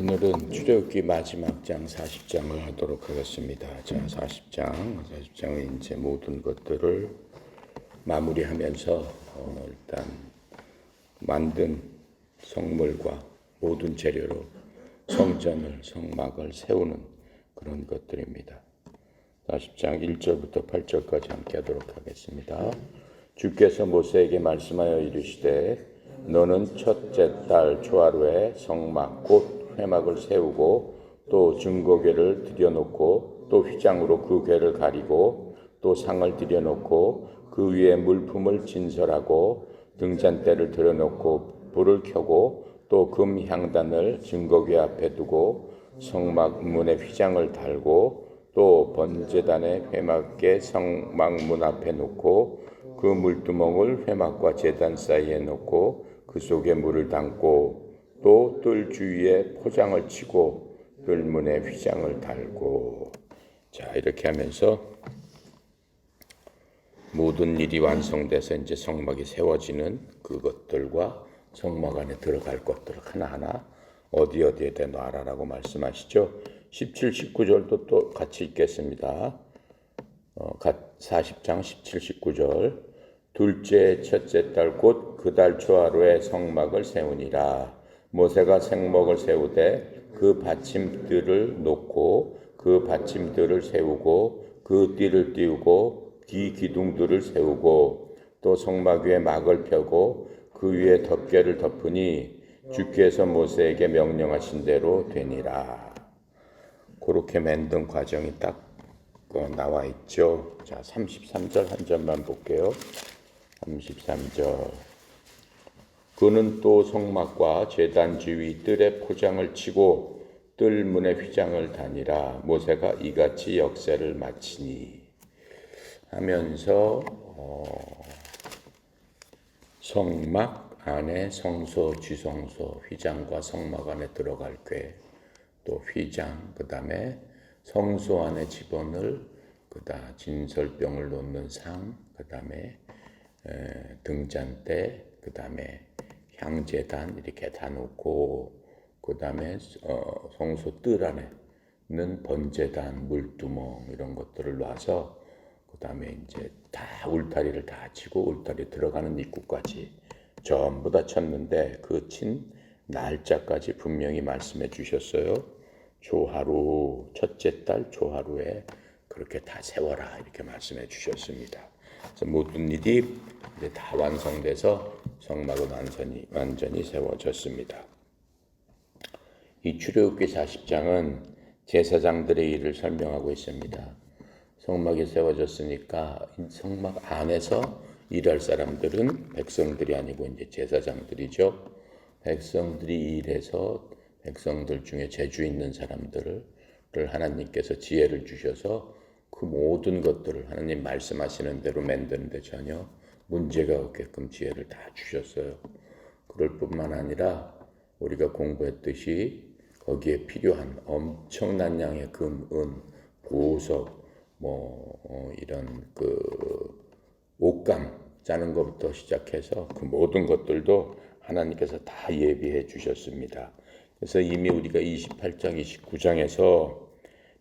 오늘은 출애굽기 마지막 장 40장을 하도록 하겠습니다. 자, 40장은 이제 모든 것들을 마무리하면서 일단 만든 성물과 모든 재료로 성막을 세우는 그런 것들입니다. 40장 1절부터 8절까지 함께 하도록 하겠습니다. 주께서 모세에게 말씀하여 이르시되 너는 첫째 달 초하루에 성막 곧 회막을 세우고 또 증거궤를 들여놓고 또 휘장으로 그 궤를 가리고 또 상을 들여놓고 그 위에 물품을 진설하고 등잔대를 들여놓고 불을 켜고 또 금 향단을 증거궤 앞에 두고 성막 문에 휘장을 달고 또 번제단의 회막에 성막문 앞에 놓고 그 물두멍을 회막과 제단 사이에 놓고 그 속에 물을 담고 또 뜰 주위에 포장을 치고 뜰문에 휘장을 달고. 자, 이렇게 하면서 모든 일이 완성돼서 이제 성막이 세워지는 그것들과 성막 안에 들어갈 것들 하나하나 어디에다 놔라라고 말씀하시죠. 17, 19절도 또 같이 읽겠습니다. 40장 17, 19절. 둘째 첫째 달 곧 그 달 초하루에 성막을 세우니라. 모세가 성막을 세우되 그 받침들을 놓고 그 받침들을 세우고 그 띠를 띄우고 기둥들을 세우고 또 성막 위에 막을 펴고 그 위에 덮개를 덮으니 주께서 모세에게 명령하신 대로 되니라. 그렇게 만든 과정이 딱 나와 있죠. 자, 33절 한 절만 볼게요. 33절. 그는 또 성막과 제단 주위 뜰에 포장을 치고 뜰 문에 휘장을 다니라. 모세가 이같이 역사를 마치니 하면서 성막 안에 성소, 지성소, 휘장과 성막 안에 들어갈 궤, 또 휘장, 그 다음에 성소 안에 집어넣을 진설병을 놓는 상, 그 다음에 등잔대, 그 다음에 향제단 이렇게 다 놓고, 그 다음에 성소 뜰 안에는 번제단, 물두멍 이런 것들을 놔서 그 다음에 이제 다 울타리를 다 치고 울타리 들어가는 입구까지 전부 다 쳤는데 그 친 날짜까지 분명히 말씀해 주셨어요. 초하루, 첫째 달 초하루에 그렇게 다 세워라 이렇게 말씀해 주셨습니다. 그래서 모든 일이 이제 다 완성돼서 성막은 완전히 세워졌습니다. 이 출애굽기 40장은 제사장들의 일을 설명하고 있습니다. 성막이 세워졌으니까 성막 안에서 일할 사람들은 백성들이 아니고 이제 제사장들이죠. 백성들이 일해서 백성들 중에 재주 있는 사람들을 하나님께서 지혜를 주셔서 그 모든 것들을 하나님 말씀하시는 대로 만드는데 전혀 문제가 없게끔 지혜를 다 주셨어요. 그럴 뿐만 아니라 우리가 공부했듯이 거기에 필요한 엄청난 양의 금, 은, 보석, 이런 옷감 짜는 것부터 시작해서 그 모든 것들도 하나님께서 다 예비해 주셨습니다. 그래서 이미 우리가 28장, 29장에서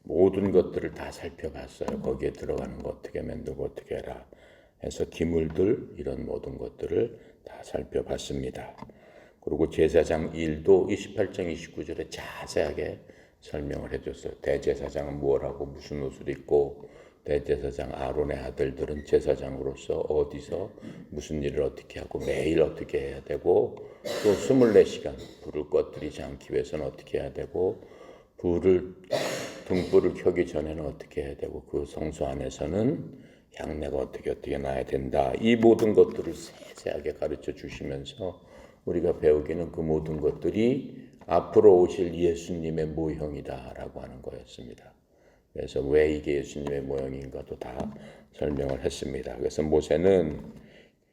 모든 것들을 다 살펴봤어요. 거기에 들어가는 거 어떻게 만들고 어떻게 해라 해서 기물들 이런 모든 것들을 다 살펴봤습니다. 그리고 제사장 일도 28장 29절에 자세하게 설명을 해줬어요. 대제사장은 무엇하고 무슨 옷을 입고 대제사장 아론의 아들들은 제사장으로서 어디서 무슨 일을 어떻게 하고 매일 어떻게 해야 되고 또 24시간 불을 꺼뜨리지 않기 위해서는 어떻게 해야 되고 등불을 켜기 전에는 어떻게 해야 되고 그 성소 안에서는 향내가 어떻게 나야 된다. 이 모든 것들을 세세하게 가르쳐 주시면서 우리가 배우기는 그 모든 것들이 앞으로 오실 예수님의 모형이다라고 하는 거였습니다. 그래서 왜 이게 예수님의 모형인가도 다 설명을 했습니다. 그래서 모세는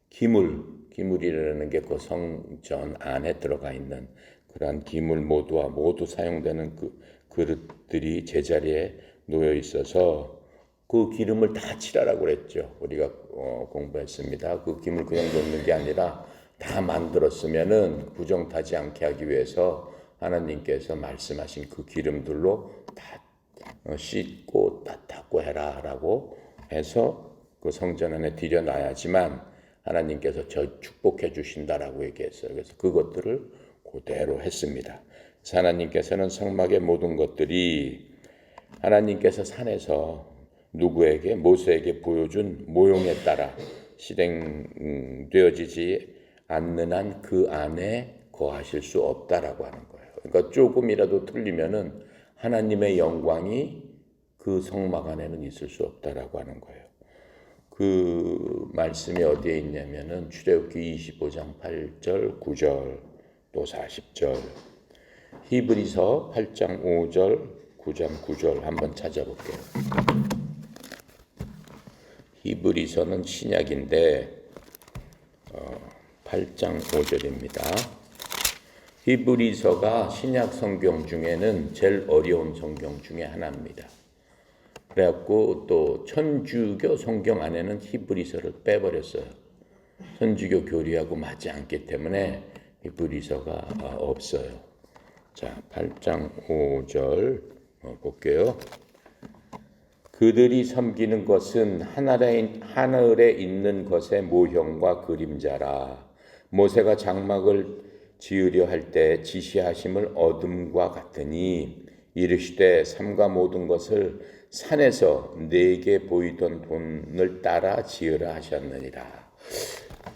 기물이라는 게 그 성전 안에 들어가 있는 그러한 기물 모두 사용되는 그 그릇들이 제자리에 놓여 있어서 그 기름을 다 칠하라고 그랬죠. 우리가 공부했습니다. 그 기물 그냥 놓는 게 아니라 다 만들었으면은 부정 타지 않게 하기 위해서 하나님께서 말씀하신 그 기름들로 다 씻고 닦고 해라라고 해서 그 성전 안에 들여놔야지만 하나님께서 저 축복해 주신다라고 얘기했어요. 그래서 그것들을 그대로 했습니다. 그래서 하나님께서는 성막의 모든 것들이 하나님께서 산에서 누구에게 모세에게 보여준 모형에 따라 실행되어지지 않는 한 그 안에 거하실 수 없다라고 하는 거예요. 그러니까 조금이라도 틀리면은 하나님의 영광이 그 성막 안에는 있을 수 없다라고 하는 거예요. 그 말씀이 어디에 있냐면은 출애굽기 25장 8절, 9절, 또 40절, 히브리서 8장 5절, 9장 9절 한번 찾아볼게요. 히브리서는 신약인데 8장 5절입니다. 히브리서가 신약 성경 중에는 제일 어려운 성경 중에 하나입니다. 그래갖고 또 천주교 성경 안에는 히브리서를 빼버렸어요. 천주교 교리하고 맞지 않기 때문에 히브리서가 없어요. 자, 8장 5절 볼게요. 그들이 섬기는 것은 하늘에 있는 것의 모형과 그림자라. 모세가 장막을 지으려 할 때 지시하심을 어둠과 같으니 이르시되 삼가 모든 것을 산에서 내게 보이던 돈을 따라 지으라 하셨느니라.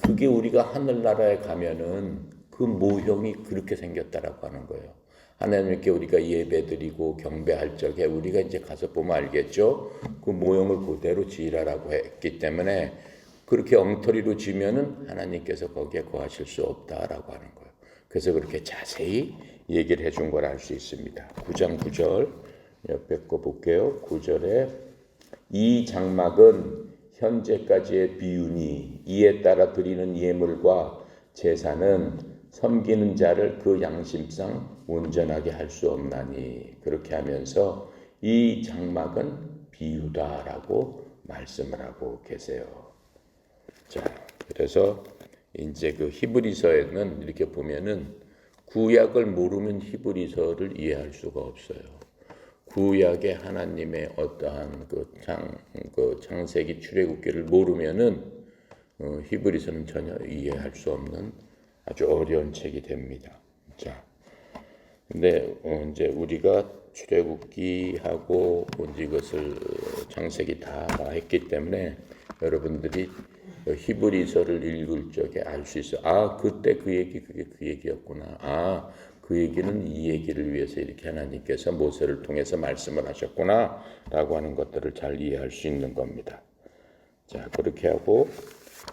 그게 우리가 하늘나라에 가면은 그 모형이 그렇게 생겼다라고 하는 거예요. 하나님께 우리가 예배드리고 경배할 적에 우리가 이제 가서 보면 알겠죠. 그 모형을 그대로 지으라고 했기 때문에 그렇게 엉터리로 지으면은 하나님께서 거기에 거하실 수 없다라고 하는 거예요. 그래서 그렇게 자세히 얘기를 해준 걸 알 수 있습니다. 9장 9절 옆에 거 볼게요. 9절에 이 장막은 현재까지의 비유니 이에 따라 드리는 예물과 제사는 섬기는 자를 그 양심상 온전하게 할 수 없나니 그렇게 하면서 이 장막은 비유다라고 말씀을 하고 계세요. 자, 그래서 이제 그 히브리서에는 이렇게 보면은 구약을 모르면 히브리서를 이해할 수가 없어요. 구약의 하나님의 어떠한 그 창세기 출애굽기를 모르면은 히브리서는 전혀 이해할 수 없는 아주 어려운 책이 됩니다. 자, 근데 이제 우리가 출애굽기하고 이제 이것을 창세기 다 했기 때문에 여러분들이 히브리서를 읽을 적에 알 수 있어요. 아, 그때 그 얘기 그게 그 얘기였구나. 아, 그 얘기는 이 얘기를 위해서 이렇게 하나님께서 모세를 통해서 말씀을 하셨구나라고 하는 것들을 잘 이해할 수 있는 겁니다. 자, 그렇게 하고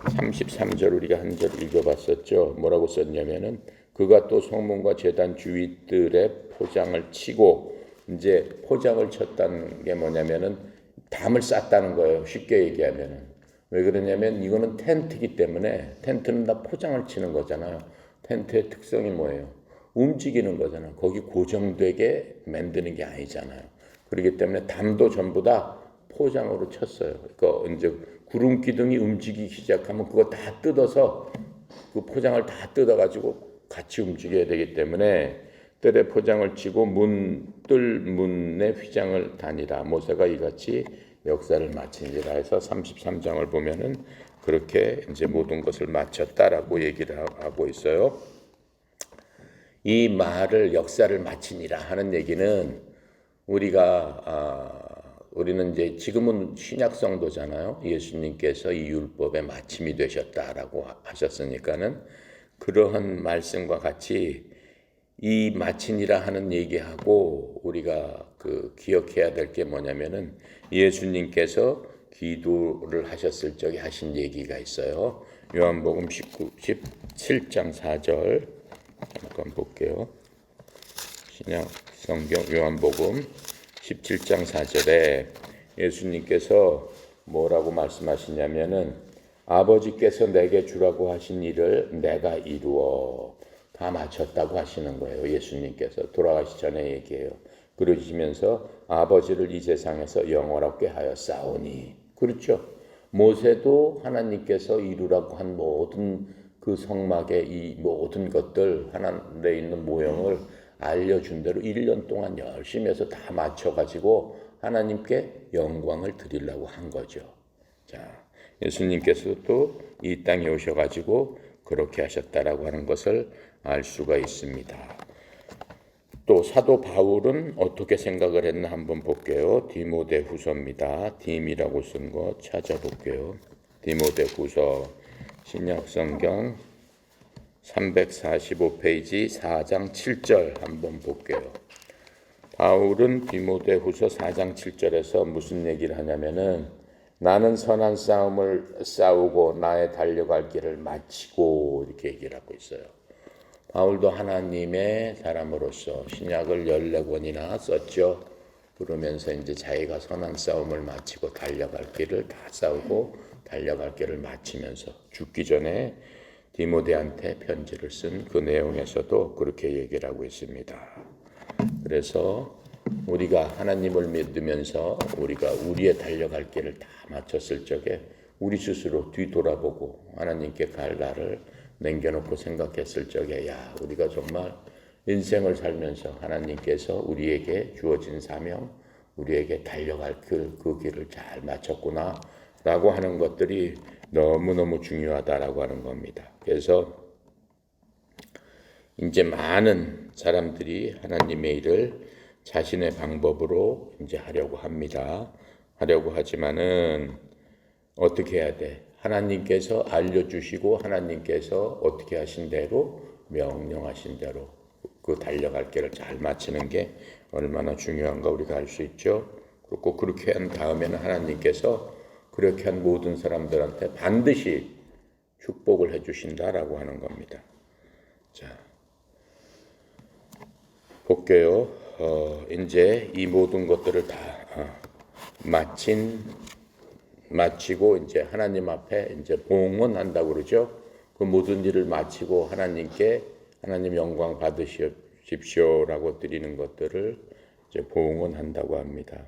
33절 우리가 한 절 읽어봤었죠. 뭐라고 썼냐면은 그가 또 성문과 제단 주위들의 포장을 치고 이제 포장을 쳤다는 게 뭐냐면은 담을 쌌다는 거예요. 쉽게 얘기하면은 왜 그러냐면 이거는 텐트이기 때문에 텐트는 다 포장을 치는 거잖아요. 텐트의 특성이 뭐예요? 움직이는 거잖아요. 거기 고정되게 만드는 게 아니잖아요. 그렇기 때문에 담도 전부 다 포장으로 쳤어요. 그러니까 이제 구름 기둥이 움직이기 시작하면 그거 다 뜯어서 그 포장을 다 뜯어가지고 같이 움직여야 되기 때문에 뜰에 포장을 치고 뜰 문에 휘장을 다니라. 모세가 이같이 역사를 마치니라 해서 33장을 보면은 그렇게 이제 모든 것을 마쳤다라고 얘기를 하고 있어요. 이 말을 역사를 마치니라 하는 얘기는 우리는 이제 지금은 신약 성도잖아요. 예수님께서 이 율법의 마침이 되셨다라고 하셨으니까는 그러한 말씀과 같이 이 마침이라 하는 얘기하고 우리가 기억해야 될 게 뭐냐면은 예수님께서 기도를 하셨을 적에 하신 얘기가 있어요. 요한복음 17장 4절 잠깐 볼게요. 신약 성경 요한복음 17장 4절에 예수님께서 뭐라고 말씀하시냐면은 아버지께서 내게 주라고 하신 일을 내가 이루어 다 마쳤다고 하시는 거예요. 예수님께서 돌아가시 전에 얘기해요. 그러시면서 아버지를 이 세상에서 영원하게 하였사오니 그렇죠. 모세도 하나님께서 이루라고 한 모든 그 성막의 이 모든 것들 하나님에 있는 모형을 알려준 대로 1년 동안 열심히 해서 다 맞춰가지고 하나님께 영광을 드리려고 한 거죠. 자, 예수님께서도 이 땅에 오셔가지고 그렇게 하셨다라고 하는 것을 알 수가 있습니다. 또 사도 바울은 어떻게 생각을 했나 한번 볼게요. 디모데후서입니다. 딤이라고 쓴 거 찾아볼게요. 디모데후서 신약성경 345페이지 4장 7절 한번 볼게요. 바울은 디모데후서 4장 7절에서 무슨 얘기를 하냐면은 나는 선한 싸움을 싸우고 나의 달려갈 길을 마치고 이렇게 얘기를 하고 있어요. 바울도 하나님의 사람으로서 신약을 14권이나 썼죠. 그러면서 이제 자기가 선한 싸움을 마치고 달려갈 길을 다 싸우고 달려갈 길을 마치면서 죽기 전에 디모데한테 편지를 쓴 그 내용에서도 그렇게 얘기를 하고 있습니다. 그래서 우리가 하나님을 믿으면서 우리가 우리의 달려갈 길을 다 마쳤을 적에 우리 스스로 뒤돌아보고 하나님께 갈 날을 남겨놓고 생각했을 적에 야, 우리가 정말 인생을 살면서 하나님께서 우리에게 주어진 사명, 우리에게 달려갈 그 길을 잘 마쳤구나 라고 하는 것들이 너무너무 중요하다라고 하는 겁니다. 그래서 이제 많은 사람들이 하나님의 일을 자신의 방법으로 이제 하려고 합니다. 하려고 하지만은 어떻게 해야 돼? 하나님께서 알려주시고 하나님께서 어떻게 하신 대로 명령하신 대로 그 달려갈 길을 잘 마치는 게 얼마나 중요한가 우리가 알 수 있죠. 그리고 그렇게 한 다음에는 하나님께서 그렇게 한 모든 사람들한테 반드시 축복을 해주신다라고 하는 겁니다. 자, 볼게요. 이제 이 모든 것들을 다 마치고 이제 하나님 앞에 이제 봉헌한다고 그러죠. 그 모든 일을 마치고 하나님께 하나님 영광 받으십시오라고 드리는 것들을 이제 봉헌한다고 합니다.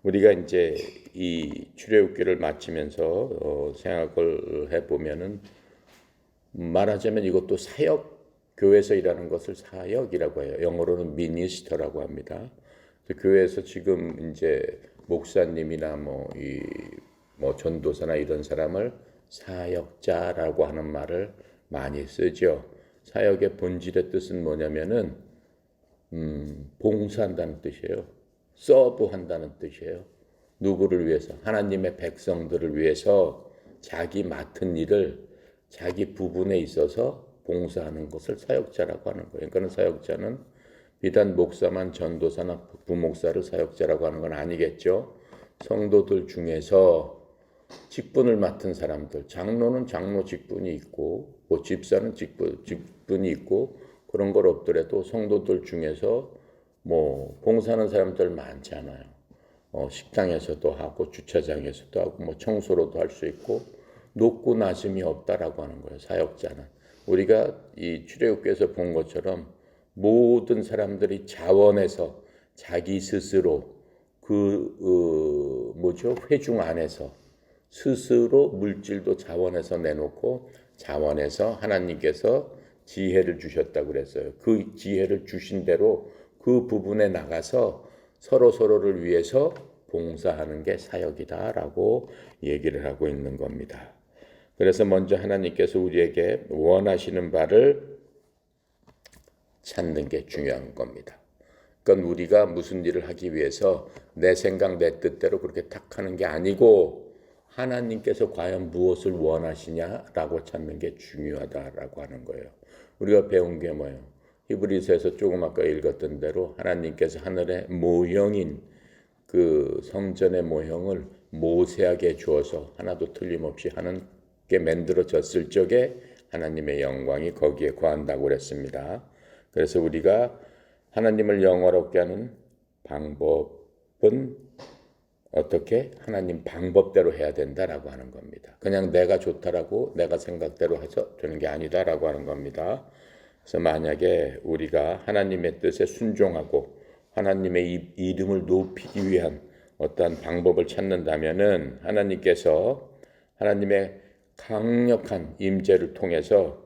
우리가 이제 이 출애굽기를 마치면서 생각을 해보면은 말하자면 이것도 사역, 교회에서 일하는 것을 사역이라고 해요. 영어로는 미니스터라고 합니다. 교회에서 지금 이제 목사님이나 뭐 전도사나 이런 사람을 사역자라고 하는 말을 많이 쓰죠. 사역의 본질의 뜻은 뭐냐면은 봉사한다는 뜻이에요. 서브한다는 뜻이에요. 누구를 위해서? 하나님의 백성들을 위해서 자기 맡은 일을 자기 부분에 있어서 봉사하는 것을 사역자라고 하는 거예요. 그러니까 사역자는 비단 목사만 전도사나 부목사를 사역자라고 하는 건 아니겠죠. 성도들 중에서 직분을 맡은 사람들, 장로는 장로 직분이 있고 뭐 집사는 직분이 있고 그런 걸 없더라도 성도들 중에서 뭐 봉사하는 사람들 많잖아요. 식당에서도 하고 주차장에서도 하고 뭐 청소로도 할 수 있고 높고 낮음이 없다라고 하는 거예요. 사역자는 우리가 이 출애굽기에서 본 것처럼 모든 사람들이 자원해서 자기 스스로 회중 안에서 스스로 물질도 자원해서 내놓고 자원해서 하나님께서 지혜를 주셨다고 그랬어요. 그 지혜를 주신 대로 그 부분에 나가서 서로를 위해서 봉사하는 게 사역이다라고 얘기를 하고 있는 겁니다. 그래서 먼저 하나님께서 우리에게 원하시는 바를 찾는 게 중요한 겁니다. 그러니까 우리가 무슨 일을 하기 위해서 내 생각, 내 뜻대로 그렇게 탁 하는 게 아니고 하나님께서 과연 무엇을 원하시냐라고 찾는 게 중요하다라고 하는 거예요. 우리가 배운 게 뭐예요? 히브리서에서 조금 아까 읽었던 대로 하나님께서 하늘의 모형인 그 성전의 모형을 모세에게 주어서 하나도 틀림없이 하는 게 만들어졌을 적에 하나님의 영광이 거기에 거한다고 그랬습니다. 그래서 우리가 하나님을 영화롭게 하는 방법은 어떻게? 하나님 방법대로 해야 된다라고 하는 겁니다. 그냥 내가 좋다라고 내가 생각대로 해서 되는 게 아니다라고 하는 겁니다. 그래서 만약에 우리가 하나님의 뜻에 순종하고 하나님의 이름을 높이기 위한 어떠한 방법을 찾는다면은 하나님께서 하나님의 강력한 임재를 통해서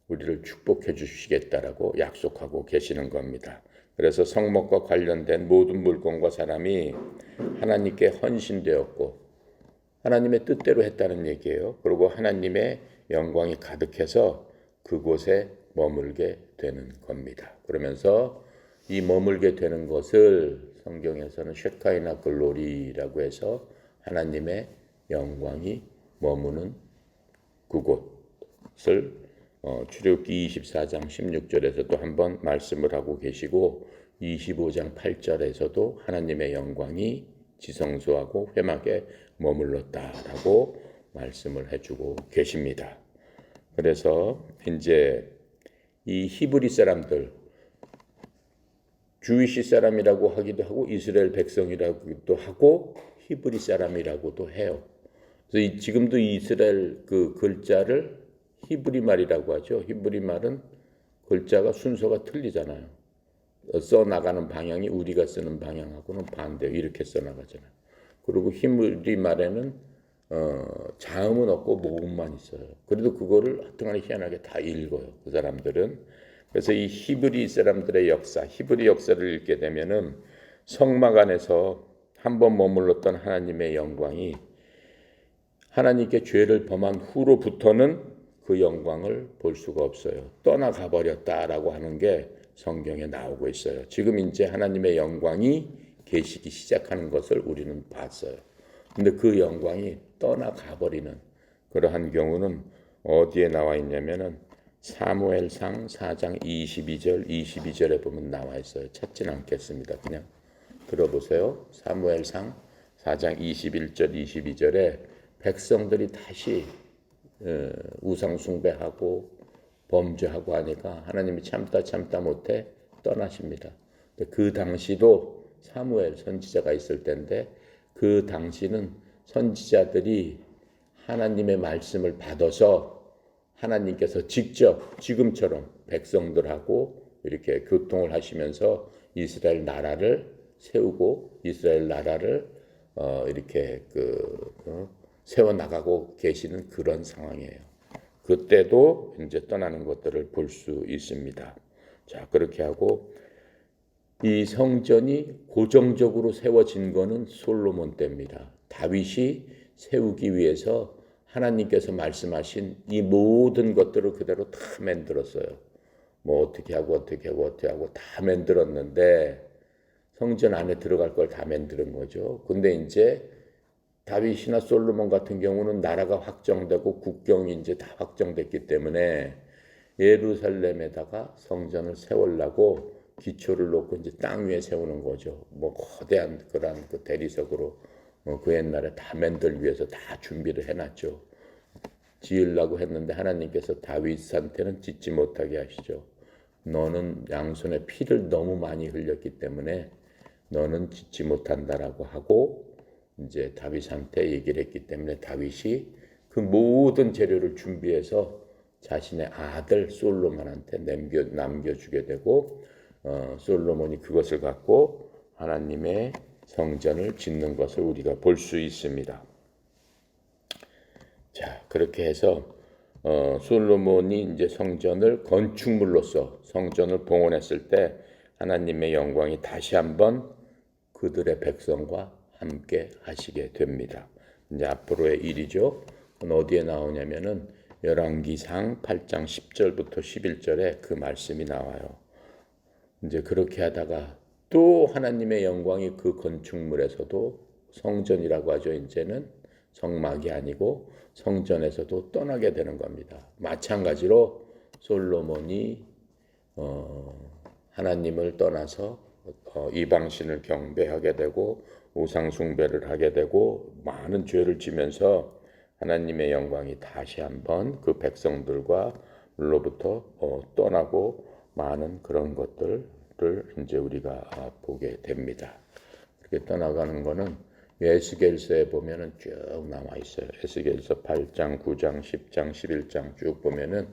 우리를 축복해 주시겠다라고 약속하고 계시는 겁니다. 그래서 성목과 관련된 모든 물건과 사람이 하나님께 헌신되었고 하나님의 뜻대로 했다는 얘기예요. 그리고 하나님의 영광이 가득해서 그곳에 머물게 되는 겁니다. 그러면서 이 머물게 되는 것을 성경에서는 쉐카이나 글로리라고 해서 하나님의 영광이 머무는 그곳을 출애굽기 24장 16절에서도 한번 말씀을 하고 계시고 25장 8절에서도 하나님의 영광이 지성소하고 회막에 머물렀다라고 말씀을 해주고 계십니다. 그래서 이제 이 히브리 사람들 주위시 사람이라고 하기도 하고 이스라엘 백성이라고도 하고 히브리 사람이라고도 해요. 그래서 지금도 이스라엘 그 글자를 히브리 말이라고 하죠. 히브리 말은 글자가 순서가 틀리잖아요. 써나가는 방향이 우리가 쓰는 방향하고는 반대요. 이렇게 써나가잖아요. 그리고 히브리 말에는 자음은 없고 모음만 있어요. 그래도 그거를 하여튼간에 희한하게 다 읽어요. 그 사람들은. 그래서 이 히브리 사람들의 역사, 히브리 역사를 읽게 되면은 성막 안에서 한번 머물렀던 하나님의 영광이 하나님께 죄를 범한 후로부터는 그 영광을 볼 수가 없어요. 떠나가 버렸다라고 하는 게 성경에 나오고 있어요. 지금 이제 하나님의 영광이 계시기 시작하는 것을 우리는 봤어요. 근데 그 영광이 떠나가 버리는 그러한 경우는 어디에 나와 있냐면은 사무엘상 4장 22절에 보면 나와 있어요. 찾진 않겠습니다. 그냥 들어보세요. 사무엘상 4장 21절 22절에 백성들이 다시 우상 숭배하고 범죄하고 하니까 하나님이 참다 못해 떠나십니다. 그 당시도 사무엘 선지자가 있을 때인데 그 당시는 선지자들이 하나님의 말씀을 받아서 하나님께서 직접 지금처럼 백성들하고 이렇게 교통을 하시면서 이스라엘 나라를 세우고 이스라엘 나라를 이렇게 세워 나가고 계시는 그런 상황이에요. 그때도 이제 떠나는 것들을 볼 수 있습니다. 자, 그렇게 하고 이 성전이 고정적으로 세워진 거는 솔로몬 때입니다. 다윗이 세우기 위해서 하나님께서 말씀하신 이 모든 것들을 그대로 다 만들었어요. 뭐 어떻게 하고 다 만들었는데 성전 안에 들어갈 걸 다 만드는 거죠. 근데 이제 다윗이나 솔로몬 같은 경우는 나라가 확정되고 국경이 이제 다 확정됐기 때문에 예루살렘에다가 성전을 세우려고 기초를 놓고 이제 땅 위에 세우는 거죠. 뭐 거대한 그런 그 대리석으로 그 옛날에 다 만들 위해서 다 준비를 해놨죠. 지으려고 했는데 하나님께서 다윗한테는 짓지 못하게 하시죠. 너는 양손에 피를 너무 많이 흘렸기 때문에 너는 짓지 못한다라고 하고 이제 다윗한테 얘기를 했기 때문에 다윗이 그 모든 재료를 준비해서 자신의 아들 솔로몬한테 남겨주게 되고 솔로몬이 그것을 갖고 하나님의 성전을 짓는 것을 우리가 볼 수 있습니다. 자, 그렇게 해서 솔로몬이 이제 성전을 건축물로서 성전을 봉헌했을 때 하나님의 영광이 다시 한번 그들의 백성과 함께 하시게 됩니다. 이제 앞으로의 일이죠. 어디에 나오냐면은 열왕기상 8장 10절부터 11절에 그 말씀이 나와요. 이제 그렇게 하다가 또 하나님의 영광이 그 건축물에서도 성전이라고 하죠. 이제는 성막이 아니고 성전에서도 떠나게 되는 겁니다. 마찬가지로 솔로몬이 하나님을 떠나서 이방신을 경배하게 되고 우상 숭배를 하게 되고 많은 죄를 지면서 하나님의 영광이 다시 한번 그 백성들과로부터 떠나고 많은 그런 것들을 이제 우리가 보게 됩니다. 그렇게 떠나가는 거는 에스겔서에 보면은 쭉 나와 있어요. 에스겔서 8장, 9장, 10장, 11장 쭉 보면은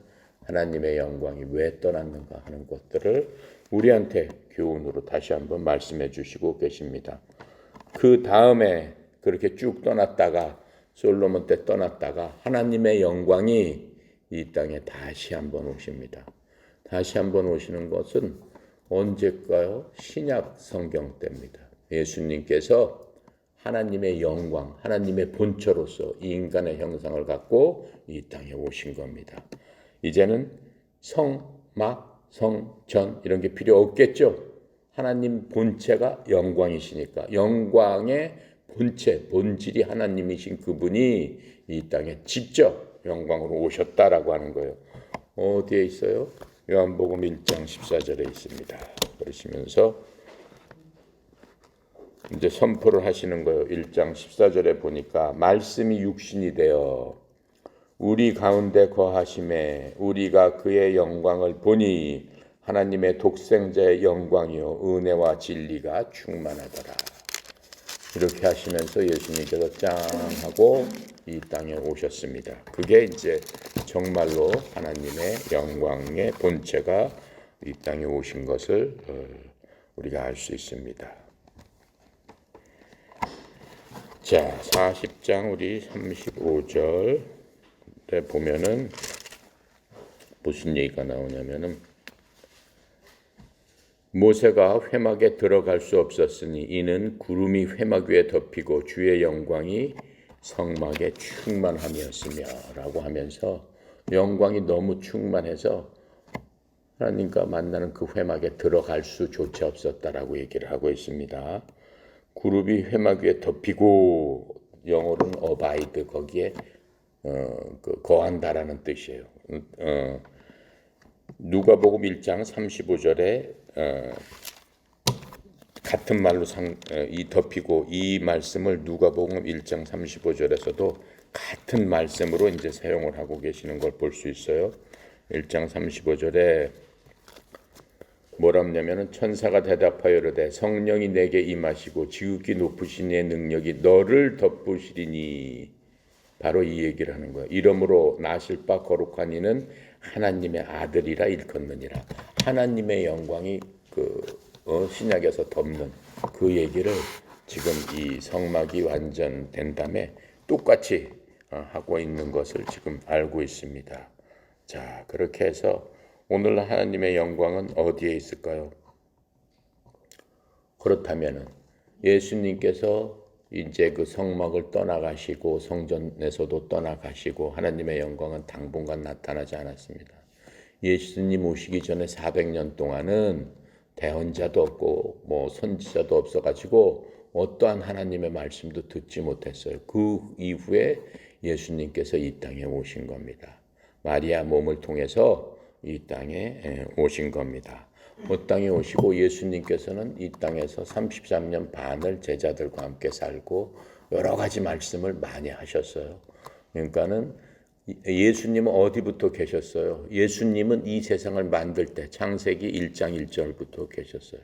하나님의 영광이 왜 떠났는가 하는 것들을 우리한테 교훈으로 다시 한번 말씀해 주시고 계십니다. 그 다음에 그렇게 쭉 떠났다가 솔로몬 때 떠났다가 하나님의 영광이 이 땅에 다시 한번 오십니다. 다시 한번 오시는 것은 언제일까요? 신약 성경 때입니다. 예수님께서 하나님의 영광, 하나님의 본처로서 이 인간의 형상을 갖고 이 땅에 오신 겁니다. 이제는 성, 막, 성, 전 이런 게 필요 없겠죠. 하나님 본체가 영광이시니까 영광의 본체, 본질이 하나님이신 그분이 이 땅에 직접 영광으로 오셨다라고 하는 거예요. 어디에 있어요? 요한복음 1장 14절에 있습니다. 그러시면서 이제 선포를 하시는 거예요. 1장 14절에 보니까 말씀이 육신이 되어 우리 가운데 거하심에 우리가 그의 영광을 보니 하나님의 독생자의 영광이요 은혜와 진리가 충만하더라. 이렇게 하시면서 예수님께서 짱 하고 이 땅에 오셨습니다. 그게 이제 정말로 하나님의 영광의 본체가 이 땅에 오신 것을 우리가 알 수 있습니다. 자, 40장 우리 35절에 보면은 무슨 얘기가 나오냐면은 모세가 회막에 들어갈 수 없었으니 이는 구름이 회막 위에 덮이고 주의 영광이 성막에 충만함이었으며 라고 하면서 영광이 너무 충만해서 하나님과 만나는 그 회막에 들어갈 수조차 없었다라고 얘기를 하고 있습니다. 구름이 회막 위에 덮이고 영어로는 어바이드 거기에 거한다라는 뜻이에요. 누가복음 1장 35절에 같은 말로 이 덮이고 이 말씀을 누가복음 1장 35절에서도 같은 말씀으로 이제 사용을 하고 계시는 걸 볼 수 있어요. 1장 35절에 뭐라 하냐면은 천사가 대답하여 이르되 성령이 내게 임하시고 지극히 높으신 이의 능력이 너를 덮으시리니 바로 이 얘기를 하는 거예요. 이러므로 나실 바 거룩한 이는 하나님의 아들이라 일컫느니라. 하나님의 영광이 신약에서 덮는 그 얘기를 지금 이 성막이 완전된 다음에 똑같이 하고 있는 것을 지금 알고 있습니다. 자, 그렇게 해서 오늘 하나님의 영광은 어디에 있을까요? 그렇다면은 예수님께서 이제 그 성막을 떠나가시고 성전에서도 떠나가시고 하나님의 영광은 당분간 나타나지 않았습니다. 예수님 오시기 전에 400년 동안은 대언자도 없고 뭐 선지자도 없어가지고 어떠한 하나님의 말씀도 듣지 못했어요. 그 이후에 예수님께서 이 땅에 오신 겁니다. 마리아 몸을 통해서 이 땅에 오신 겁니다. 이 땅에 오시고 예수님께서는 이 땅에서 33년 반을 제자들과 함께 살고 여러 가지 말씀을 많이 하셨어요. 그러니까는 예수님은 어디부터 계셨어요? 예수님은 이 세상을 만들 때 창세기 1장 1절부터 계셨어요.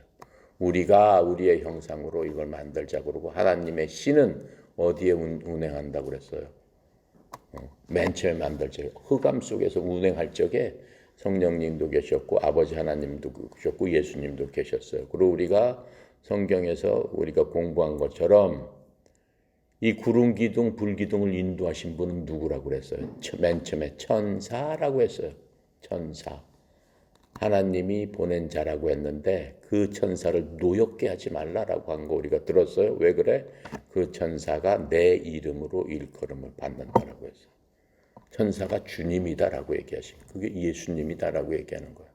우리가 우리의 형상으로 이걸 만들자 그러고 하나님의 신은 어디에 운행한다고 그랬어요? 맨 처음에 만들 적에 흑암 속에서 운행할 적에 성령님도 계셨고 아버지 하나님도 계셨고 예수님도 계셨어요. 그리고 우리가 성경에서 우리가 공부한 것처럼 이 구름 기둥, 불 기둥을 인도하신 분은 누구라고 그랬어요? 맨 처음에 천사라고 했어요. 천사. 하나님이 보낸 자라고 했는데 그 천사를 노엽게 하지 말라라고 한 거 우리가 들었어요. 왜 그래? 그 천사가 내 이름으로 일컬음을 받는다라고 했어요. 천사가 주님이다라고 얘기하신 그게 예수님이다라고 얘기하는 거예요.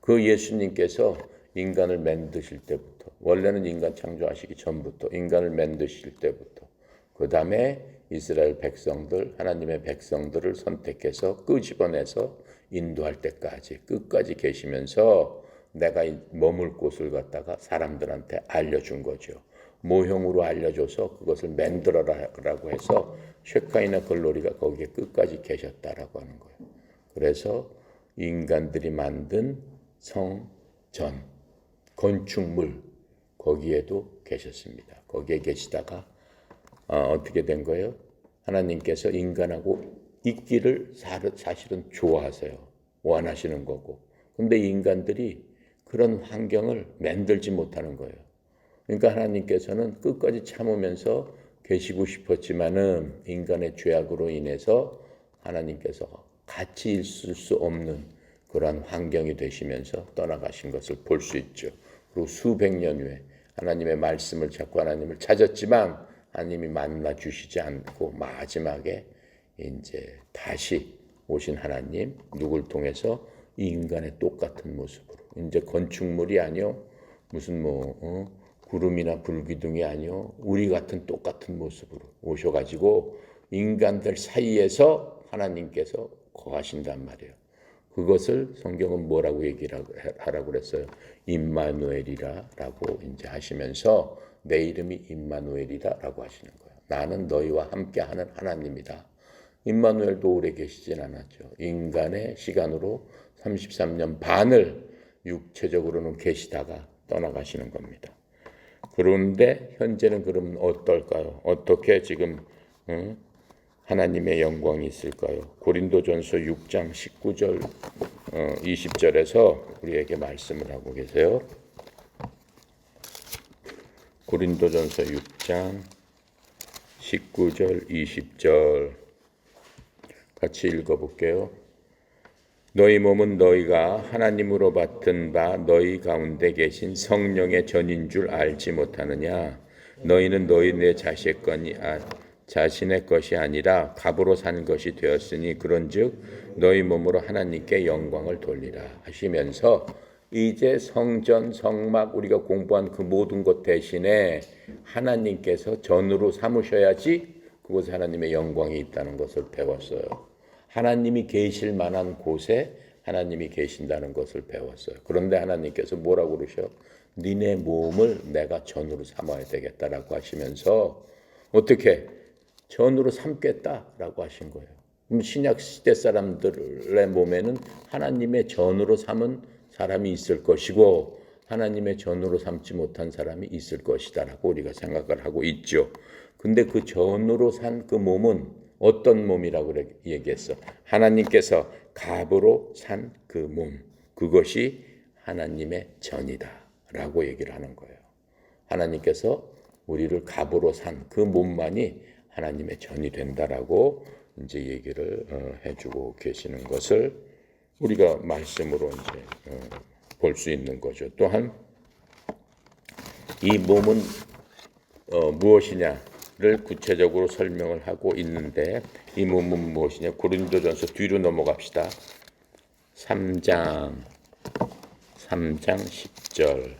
그 예수님께서 인간을 만드실 때부터 원래는 인간 창조하시기 전부터 인간을 만드실 때부터 그 다음에 이스라엘 백성들 하나님의 백성들을 선택해서 끄집어내서 인도할 때까지 끝까지 계시면서 내가 머물 곳을 갖다가 사람들한테 알려준 거죠. 모형으로 알려줘서 그것을 만들어라라고 해서 쉐카이나 글로리가 거기에 끝까지 계셨다라고 하는 거예요. 그래서 인간들이 만든 성전, 건축물 거기에도 계셨습니다. 거기에 계시다가 어떻게 된 거예요? 하나님께서 인간하고 있기를 사실은 좋아하세요. 원하시는 거고. 근데 인간들이 그런 환경을 만들지 못하는 거예요. 그러니까 하나님께서는 끝까지 참으면서 계시고 싶었지만은 인간의 죄악으로 인해서 하나님께서 같이 있을 수 없는 그러한 환경이 되시면서 떠나가신 것을 볼 수 있죠. 그리고 수백 년 후에 하나님의 말씀을 찾고 하나님을 찾았지만 하나님이 만나 주시지 않고 마지막에 이제 다시 오신 하나님 누굴 통해서 이 인간의 똑같은 모습으로 이제 건축물이 아니요 무슨 구름이나 불기둥이 아니요 우리 같은 똑같은 모습으로 오셔가지고 인간들 사이에서 하나님께서 거하신단 말이에요. 그것을 성경은 뭐라고 얘기를 하라고 그랬어요? 임마누엘이라라고 이제 하시면서 내 이름이 임마누엘이다라고 하시는 거예요. 나는 너희와 함께하는 하나님이다. 임마누엘도 오래 계시진 않았죠. 인간의 시간으로 33년 반을 육체적으로는 계시다가 떠나가시는 겁니다. 그런데 현재는 그러면 어떨까요? 어떻게 지금 하나님의 영광이 있을까요? 고린도전서 6장 19절 20절에서 우리에게 말씀을 하고 계세요. 고린도전서 6장 19절 20절 같이 읽어볼게요. 너희 몸은 너희가 하나님으로 받은 바 너희 가운데 계신 성령의 전인 줄 알지 못하느냐? 너희는 내 자신의 것이 아니라 값으로 산 것이 되었으니 그런즉 너희 몸으로 하나님께 영광을 돌리라 하시면서 이제 성전 성막 우리가 공부한 그 모든 것 대신에 하나님께서 전으로 삼으셔야지 그곳에 하나님의 영광이 있다는 것을 배웠어요. 하나님이 계실 만한 곳에 하나님이 계신다는 것을 배웠어요. 그런데 하나님께서 뭐라고 그러셔? 니네 몸을 내가 전으로 삼아야 되겠다라고 하시면서 어떻게 전으로 삼겠다라고 하신 거예요. 그럼 신약 시대 사람들의 몸에는 하나님의 전으로 삼은 사람이 있을 것이고 하나님의 전으로 삼지 못한 사람이 있을 것이다라고 우리가 생각을 하고 있죠. 근데 그 전으로 산 그 몸은 어떤 몸이라고 얘기했어? 하나님께서 값으로 산 그 몸, 그것이 하나님의 전이다라고 얘기를 하는 거예요. 하나님께서 우리를 값으로 산 그 몸만이 하나님의 전이 된다라고 이제 얘기를 해주고 계시는 것을 우리가 말씀으로 이제 볼 수 있는 거죠. 또한 이 몸은 무엇이냐를 구체적으로 설명을 하고 있는데 이 몸은 무엇이냐? 고린도전서 뒤로 넘어갑시다. 3장 10절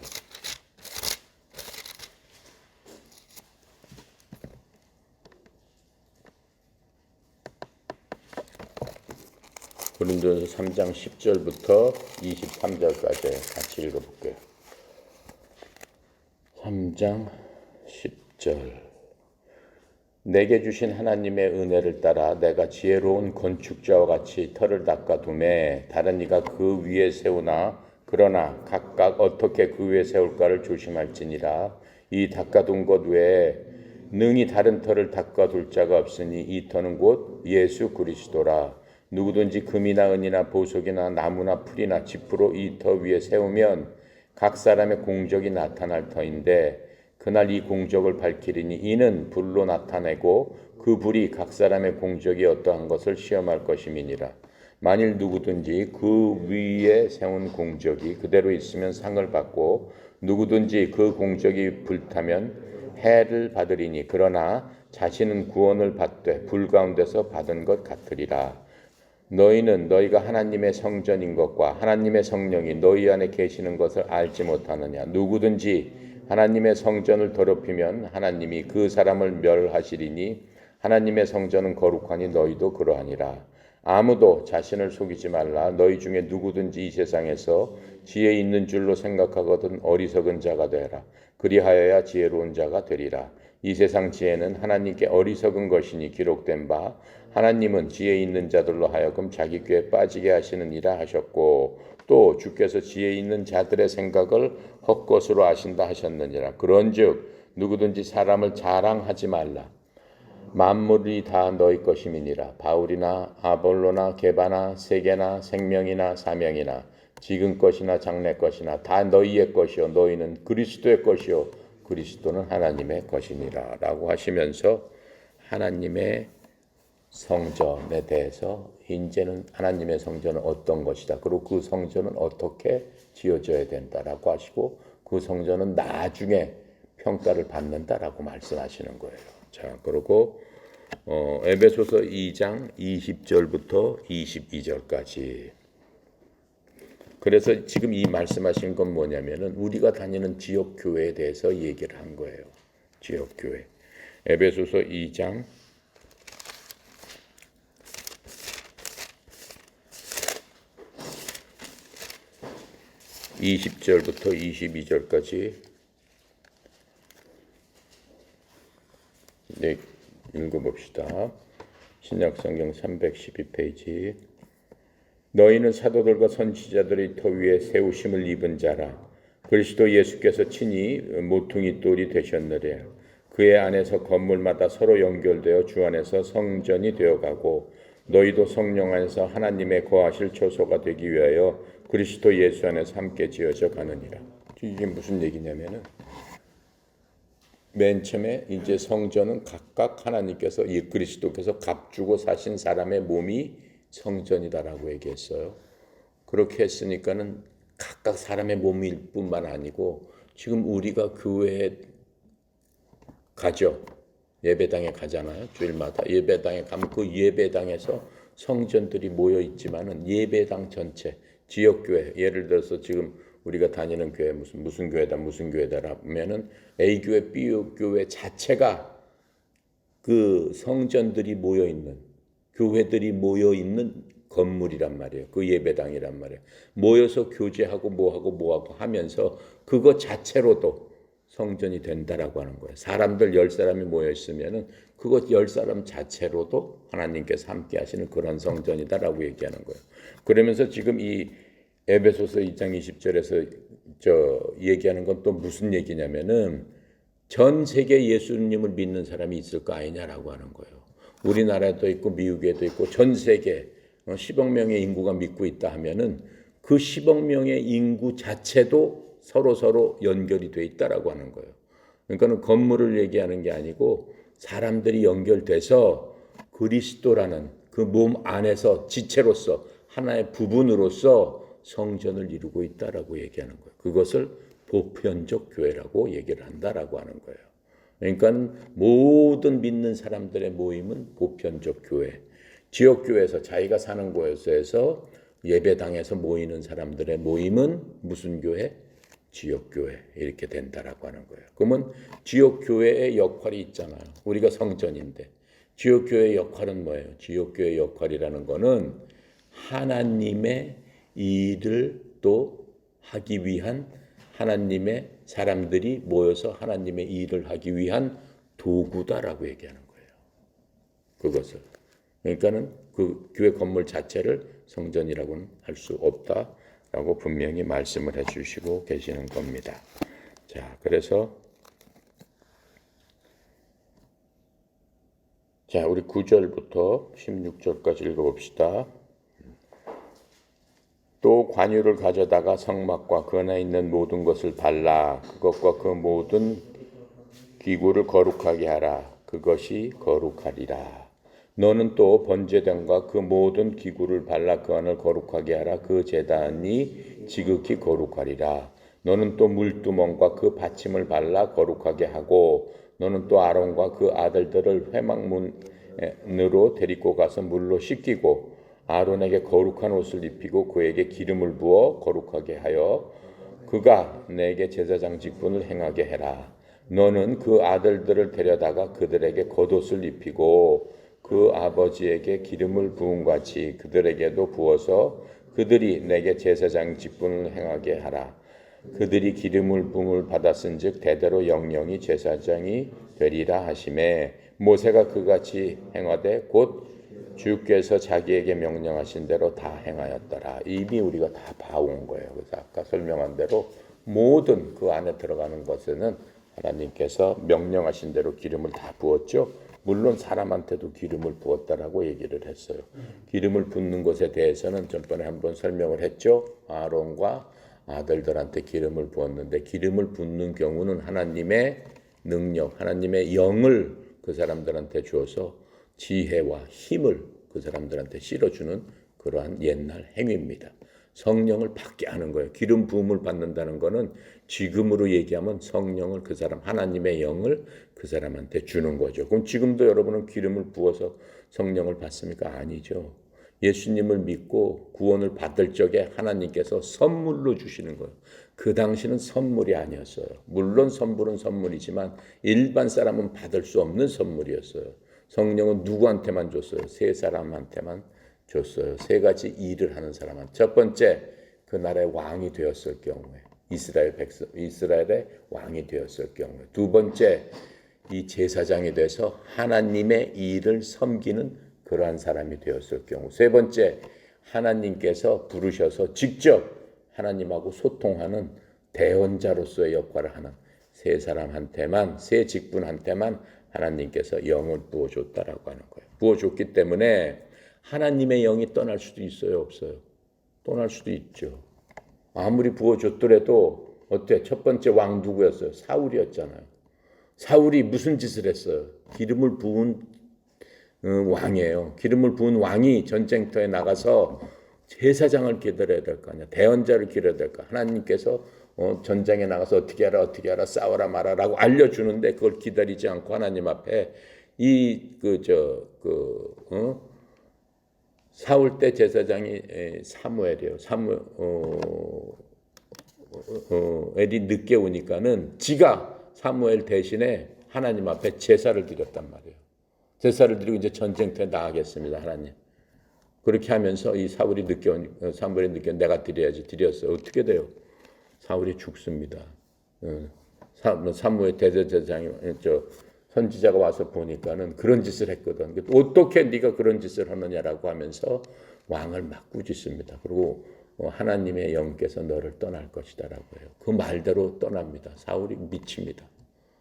고린도전서 3장 10절부터 23절까지 같이 읽어볼게요. 3장 10절 내게 주신 하나님의 은혜를 따라 내가 지혜로운 건축자와 같이 터를 닦아두매 다른 이가 그 위에 세우나 그러나 각각 어떻게 그 위에 세울까를 조심할지니라. 이 닦아둔 것 외에 능히 다른 터를 닦아둘 자가 없으니 이 터는 곧 예수 그리스도라. 누구든지 금이나 은이나 보석이나 나무나 풀이나 지푸로 이 터 위에 세우면 각 사람의 공적이 나타날 터인데 그날 이 공적을 밝히리니 이는 불로 나타내고 그 불이 각 사람의 공적이 어떠한 것을 시험할 것임이니라. 만일 누구든지 그 위에 세운 공적이 그대로 있으면 상을 받고 누구든지 그 공적이 불타면 해를 받으리니 그러나 자신은 구원을 받되 불 가운데서 받은 것 같으리라. 너희는 너희가 하나님의 성전인 것과 하나님의 성령이 너희 안에 계시는 것을 알지 못하느냐. 누구든지 하나님의 성전을 더럽히면 하나님이 그 사람을 멸하시리니 하나님의 성전은 거룩하니 너희도 그러하니라. 아무도 자신을 속이지 말라. 너희 중에 누구든지 이 세상에서 지혜 있는 줄로 생각하거든 어리석은 자가 되라. 그리하여야 지혜로운 자가 되리라. 이 세상 지혜는 하나님께 어리석은 것이니 기록된 바 하나님은 지혜 있는 자들로 하여금 자기 꾀에 빠지게 하시느니라 하셨고 또 주께서 지혜 있는 자들의 생각을 헛것으로 아신다 하셨느니라. 그런즉 누구든지 사람을 자랑하지 말라. 만물이 다 너희 것임이니라. 바울이나 아볼로나 게바나 세계나 생명이나 사명이나 지금 것이나 장래 것이나 다 너희의 것이요 너희는 그리스도의 것이요 그리스도는 하나님의 것이니라 라고 하시면서 하나님의 성전에 대해서 이제는 하나님의 성전은 어떤 것이다. 그리고 그 성전은 어떻게 지어져야 된다라고 하시고 그 성전은 나중에 평가를 받는다라고 말씀하시는 거예요. 자, 그리고 에베소서 2장 20절부터 22절까지. 그래서 지금 이 말씀하신 건 뭐냐면은 우리가 다니는 지역 교회에 대해서 얘기를 한 거예요. 지역 교회. 에베소서 2장 20절부터 22절까지 네, 읽어봅시다. 신약성경 312페이지. 너희는 사도들과 선지자들의 터 위에 세우심을 입은 자라. 그리스도 예수께서 친히 모퉁이 돌이 되셨느래. 그의 안에서 건물마다 서로 연결되어 주 안에서 성전이 되어가고 너희도 성령 안에서 하나님의 거하실 처소가 되기 위하여 그리스도 예수 안에서 함께 지어져 가느니라. 이게 무슨 얘기냐면은 맨 처음에 이제 성전은 각각 하나님께서 그리스도께서 값주고 사신 사람의 몸이 성전이다라고 얘기했어요. 그렇게 했으니까는 각각 사람의 몸일 뿐만 아니고 지금 우리가 교회에 가죠. 예배당에 가잖아요. 주일마다 예배당에 가면 그 예배당에서 성전들이 모여 있지만은 예배당 전체 지역교회, 예를 들어서 지금 우리가 다니는 교회 무슨 교회다라면은 A 교회, B 교회 자체가 그 성전들이 모여 있는 교회들이 모여 있는 건물이란 말이에요. 그 예배당이란 말이에요. 모여서 교제하고 뭐하고 하면서 그거 자체로도 성전이 된다라고 하는 거예요. 사람들 10사람이 모여 있으면은 그것 10사람 자체로도 하나님께서 함께 하시는 그런 성전이다라고 얘기하는 거예요. 그러면서 지금 이 에베소서 2장 20절에서 얘기하는 건 또 무슨 얘기냐면은 전 세계 예수님을 믿는 사람이 있을 거 아니냐라고 하는 거예요. 우리나라에도 있고 미국에도 있고 전 세계 10억 명의 인구가 믿고 있다 하면은 그 10억 명의 인구 자체도 서로 연결이 돼 있다라고 하는 거예요. 그러니까는 건물을 얘기하는 게 아니고 사람들이 연결돼서 그리스도라는 그 몸 안에서 지체로서 하나의 부분으로서 성전을 이루고 있다라고 얘기하는 거예요. 그것을 보편적 교회라고 얘기를 한다라고 하는 거예요. 그러니까 모든 믿는 사람들의 모임은 보편적 교회. 지역 교회에서 자기가 사는 곳에서 예배당에서 모이는 사람들의 모임은 무슨 교회? 지역교회 이렇게 된다라고 하는 거예요. 그러면 지역교회의 역할이 있잖아요. 우리가 성전인데 지역교회의 역할은 뭐예요? 지역교회의 역할이라는 거는 하나님의 일을 또 하기 위한 하나님의 사람들이 모여서 하나님의 일을 하기 위한 도구다라고 얘기하는 거예요. 그것을. 그러니까는 그 교회 건물 자체를 성전이라고는 할 수 없다. 라고 분명히 말씀을 해주시고 계시는 겁니다. 자, 그래서 자, 우리 9절부터 16절까지 읽어봅시다. 또 관유를 가져다가 성막과 그 안에 있는 모든 것을 발라 그것과 그 모든 기구를 거룩하게 하라. 그것이 거룩하리라. 너는 또 번제단과 그 모든 기구를 발라 그 안을 거룩하게 하라. 그 제단이 지극히 거룩하리라. 너는 또 물두멍과 그 받침을 발라 거룩하게 하고 너는 또 아론과 그 아들들을 회막문으로 데리고 가서 물로 씻기고 아론에게 거룩한 옷을 입히고 그에게 기름을 부어 거룩하게 하여 그가 내게 제사장 직분을 행하게 해라. 너는 그 아들들을 데려다가 그들에게 겉옷을 입히고 그 아버지에게 기름을 부은 같이 그들에게도 부어서 그들이 내게 제사장 직분을 행하게 하라. 그들이 기름을 부음을 받았은즉 대대로 영영이 제사장이 되리라 하시매 모세가 그같이 행하되 곧 주께서 자기에게 명령하신 대로 다 행하였더라. 이미 우리가 다 봐온 거예요. 그래서 아까 설명한 대로 모든 그 안에 들어가는 것에는 하나님께서 명령하신 대로 기름을 다 부었죠. 물론 사람한테도 기름을 부었다라고 얘기를 했어요. 기름을 붓는 것에 대해서는 전번에 한번 설명을 했죠. 아론과 아들들한테 기름을 부었는데 기름을 붓는 경우는 하나님의 능력, 하나님의 영을 그 사람들한테 주어서 지혜와 힘을 그 사람들한테 실어주는 그러한 옛날 행위입니다. 성령을 받게 하는 거예요. 기름 부음을 받는다는 거는 지금으로 얘기하면 성령을 그 사람 하나님의 영을 그 사람한테 주는 거죠. 그럼 지금도 여러분은 기름을 부어서 성령을 받습니까? 아니죠. 예수님을 믿고 구원을 받을 적에 하나님께서 선물로 주시는 거예요. 그 당시는 선물이 아니었어요. 물론 선물은 선물이지만 일반 사람은 받을 수 없는 선물이었어요. 성령은 누구한테만 줬어요? 세 사람한테만 줬어요. 세 가지 일을 하는 사람한테. 첫 번째, 그 나라의 왕이 되었을 경우에 이스라엘의 왕이 되었을 경우에. 두 번째, 이 제사장이 돼서 하나님의 일을 섬기는 그러한 사람이 되었을 경우. 세 번째, 하나님께서 부르셔서 직접 하나님하고 소통하는 대언자로서의 역할을 하는 세 사람한테만, 세 직분한테만 하나님께서 영을 부어줬다라고 하는 거예요. 부어줬기 때문에 하나님의 영이 떠날 수도 있어요, 없어요? 떠날 수도 있죠. 아무리 부어줬더라도 어때? 첫 번째 왕 누구였어요? 사울이었잖아요. 사울이 무슨 짓을 했어요? 기름을 부은 왕이에요. 기름을 부은 왕이 전쟁터에 나가서 제사장을 기다려야 될 거 아니야. 대언자를 기다려야 될 거. 하나님께서 전장에 나가서 어떻게 하라 싸워라 말아라고 알려주는데 그걸 기다리지 않고 하나님 앞에 사울 때 제사장이 사무엘이에요. 사무엘이 늦게 오니까는 지가 사무엘 대신에 하나님 앞에 제사를 드렸단 말이에요. 제사를 드리고 이제 전쟁터에 나가겠습니다, 하나님. 그렇게 하면서 이 사무엘이 늦게 내가 드려야지 드렸어요. 어떻게 돼요? 사울이 죽습니다. 사무엘 대제사장이 선지자가 와서 보니까는 그런 짓을 했거든. 어떻게 네가 그런 짓을 하느냐라고 하면서 왕을 막 꾸짖습니다. 그리고 하나님의 영께서 너를 떠날 것이다라고 해요. 그 말대로 떠납니다. 사울이 미칩니다.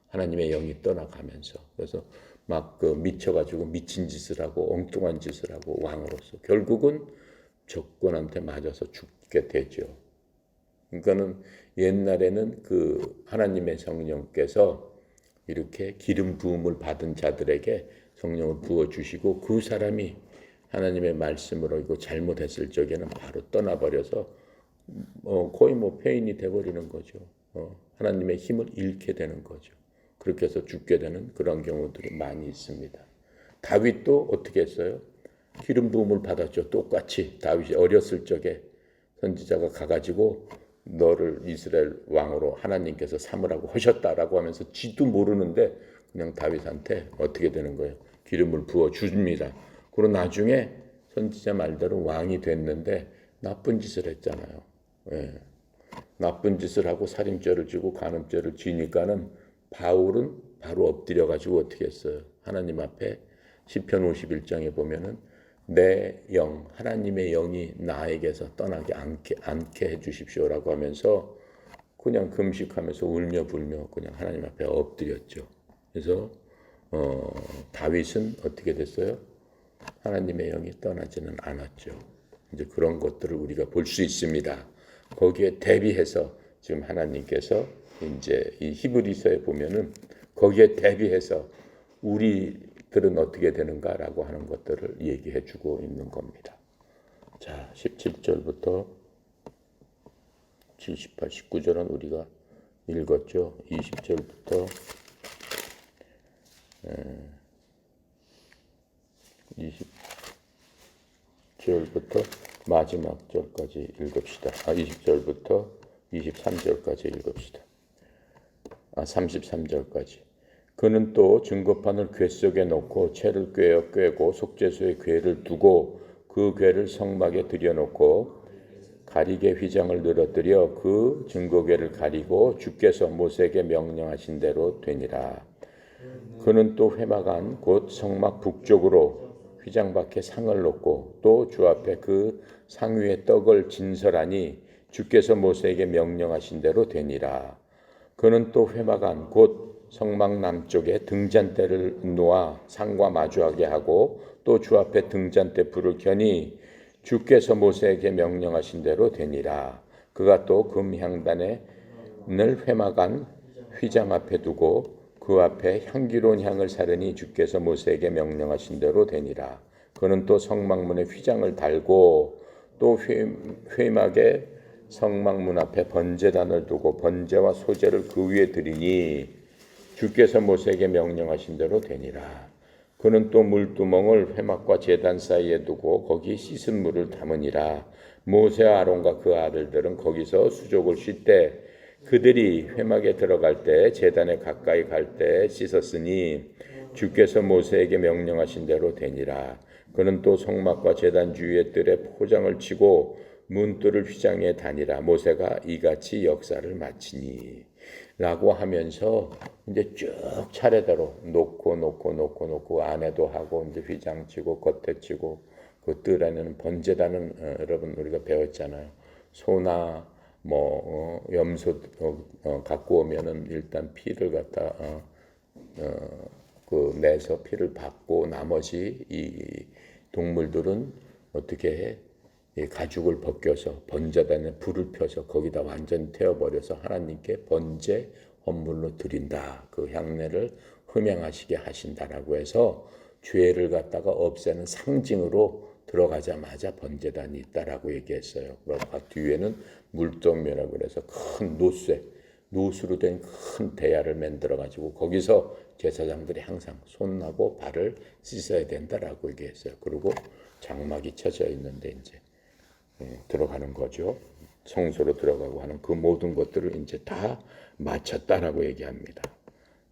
하나님의 영이 떠나가면서. 그래서 막 미쳐가지고 미친 짓을 하고 엉뚱한 짓을 하고 왕으로서 결국은 적군한테 맞아서 죽게 되죠. 그러니까는 옛날에는 그 하나님의 성령께서 이렇게 기름 부음을 받은 자들에게 성령을 부어 주시고 그 사람이 하나님의 말씀으로 이거 잘못했을 적에는 바로 떠나버려서 거의 폐인이 돼버리는 거죠. 하나님의 힘을 잃게 되는 거죠. 그렇게 해서 죽게 되는 그런 경우들이 많이 있습니다. 다윗도 어떻게 했어요? 기름 부음을 받았죠. 똑같이 다윗이 어렸을 적에 선지자가 가가지고 너를 이스라엘 왕으로 하나님께서 삼으라고 하셨다라고 하면서 지도 모르는데 그냥 다윗한테 어떻게 되는 거예요? 기름을 부어 줍니다. 그리고 나중에 선지자 말대로 왕이 됐는데 나쁜 짓을 했잖아요. 예. 나쁜 짓을 하고 살인죄를 지고 간음죄를 지니까는 바울은 바로 엎드려 가지고 어떻게 했어요? 하나님 앞에 시편 51장에 보면은 내 영, 하나님의 영이 나에게서 떠나지 않게 해주십시오라고 하면서 그냥 금식하면서 울며 불며 그냥 하나님 앞에 엎드렸죠. 그래서 다윗은 어떻게 됐어요? 하나님의 영이 떠나지는 않았죠. 이제 그런 것들을 우리가 볼 수 있습니다. 거기에 대비해서 지금 하나님께서 이제 이 히브리서에 보면은 거기에 대비해서 우리들은 어떻게 되는가라고 하는 것들을 얘기해 주고 있는 겁니다. 자, 17절부터 78, 19절은 우리가 읽었죠. 20절부터 20절부터 마지막 절까지 읽읍시다. 20절부터 23절까지 읽읍시다. 33절까지. 그는 또 증거판을 궤 속에 넣고 채를 꿰고 속죄소에 궤를 두고 그 궤를 성막에 들여놓고 가리개 휘장을 늘어뜨려 그 증거궤를 가리고 주께서 모세에게 명령하신 대로 되니라. 그는 또 회막 안 곧 성막 북쪽으로 휘장 밖에 상을 놓고 또 주 앞에 그 상 위에 떡을 진설하니 주께서 모세에게 명령하신 대로 되니라. 그는 또 회막 안 곧 성막 남쪽에 등잔대를 놓아 상과 마주하게 하고 또 주 앞에 등잔대 불을 켜니 주께서 모세에게 명령하신 대로 되니라. 그가 또 금향단을 회막 안 휘장 앞에 두고 그 앞에 향기로운 향을 사르니 주께서 모세에게 명령하신 대로 되니라. 그는 또 성막문에 휘장을 달고 또 회막에 성막문 앞에 번제단을 두고 번제와 소제를 그 위에 드리니 주께서 모세에게 명령하신 대로 되니라. 그는 또 물두멍을 회막과 제단 사이에 두고 거기 씻은 물을 담으니라. 모세와 아론과 그 아들들은 거기서 수족을 쉴 때 그들이 회막에 들어갈 때 제단에 가까이 갈 때 씻었으니 주께서 모세에게 명령하신 대로 되니라. 그는 또 성막과 제단 주위에 뜰에 포장을 치고 문뜰을 휘장해 다니라. 모세가 이같이 역사를 마치니 라고 하면서 이제 쭉 차례대로 놓고 안에도 하고 이제 휘장 치고 겉에 치고 그 뜰 안에는 번제단은 여러분 우리가 배웠잖아요. 소나 염소 갖고 오면은 일단 피를 갖다 그 내서 피를 받고 나머지 이 동물들은 어떻게 해? 이 가죽을 벗겨서 번제단에 불을 펴서 거기다 완전 태워버려서 하나님께 번제 헌물로 드린다. 그 향례를 흠양하시게 하신다라고 해서 죄를 갖다가 없애는 상징으로 들어가자마자 번제단이 있다라고 얘기했어요. 그리고 뒤에는 물동면이라고 그래서 큰 노수로 된 큰 대야를 만들어 가지고 거기서 제사장들이 항상 손하고 발을 씻어야 된다라고 얘기했어요. 그리고 장막이 쳐져 있는데 이제 들어가는 거죠. 성소로 들어가고 하는 그 모든 것들을 이제 다 마쳤다라고 얘기합니다.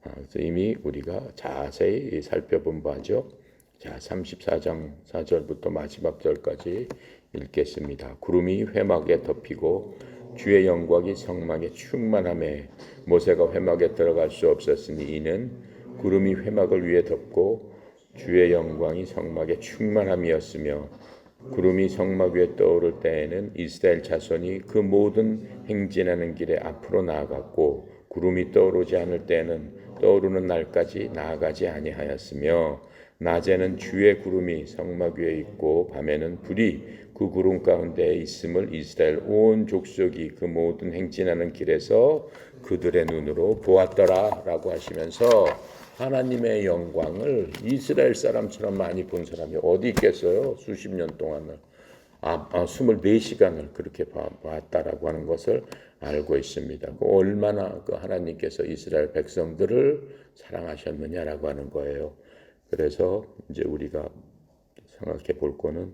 그래서 이미 우리가 자세히 살펴본 바죠. 자, 34장 4절부터 마지막 절까지 읽겠습니다. 구름이 회막에 덮이고 주의 영광이 성막에 충만하매 모세가 회막에 들어갈 수 없었으니 이는 구름이 회막을 위에 덮고 주의 영광이 성막에 충만함이었으며 구름이 성막 위에 떠오를 때에는 이스라엘 자손이 그 모든 행진하는 길에 앞으로 나아갔고 구름이 떠오르지 않을 때에는 떠오르는 날까지 나아가지 아니하였으며 낮에는 주의 구름이 성막 위에 있고 밤에는 불이 그 구름 가운데에 있음을 이스라엘 온 족속이 그 모든 행진하는 길에서 그들의 눈으로 보았더라라고 하시면서 하나님의 영광을 이스라엘 사람처럼 많이 본 사람이 어디 있겠어요? 수십 년 동안을 24시간을 그렇게 봤다라고 하는 것을 알고 있습니다. 얼마나 그 하나님께서 이스라엘 백성들을 사랑하셨느냐라고 하는 거예요. 그래서 이제 우리가 생각해 볼 거는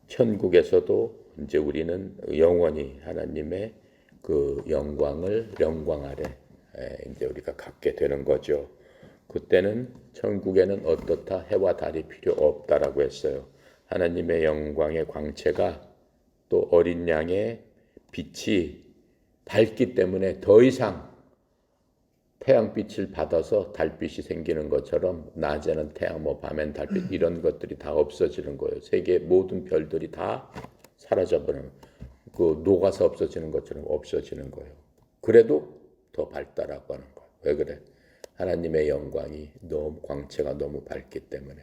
천국에서도 이제 우리는 영원히 하나님의 그 영광 아래 이제 우리가 갖게 되는 거죠. 그때는 천국에는 어떻다 해와 달이 필요 없다라고 했어요. 하나님의 영광의 광채가 또 어린 양의 빛이 밝기 때문에 더 이상 태양빛을 받아서 달빛이 생기는 것처럼 낮에는 태양, 밤엔 달빛 이런 것들이 다 없어지는 거예요. 세계 모든 별들이 다 사라져버리는 그 녹아서 없어지는 것처럼 없어지는 거예요. 그래도 더 밝다라고 하는 거예요. 왜 그래? 하나님의 영광이 너무 광채가 너무 밝기 때문에.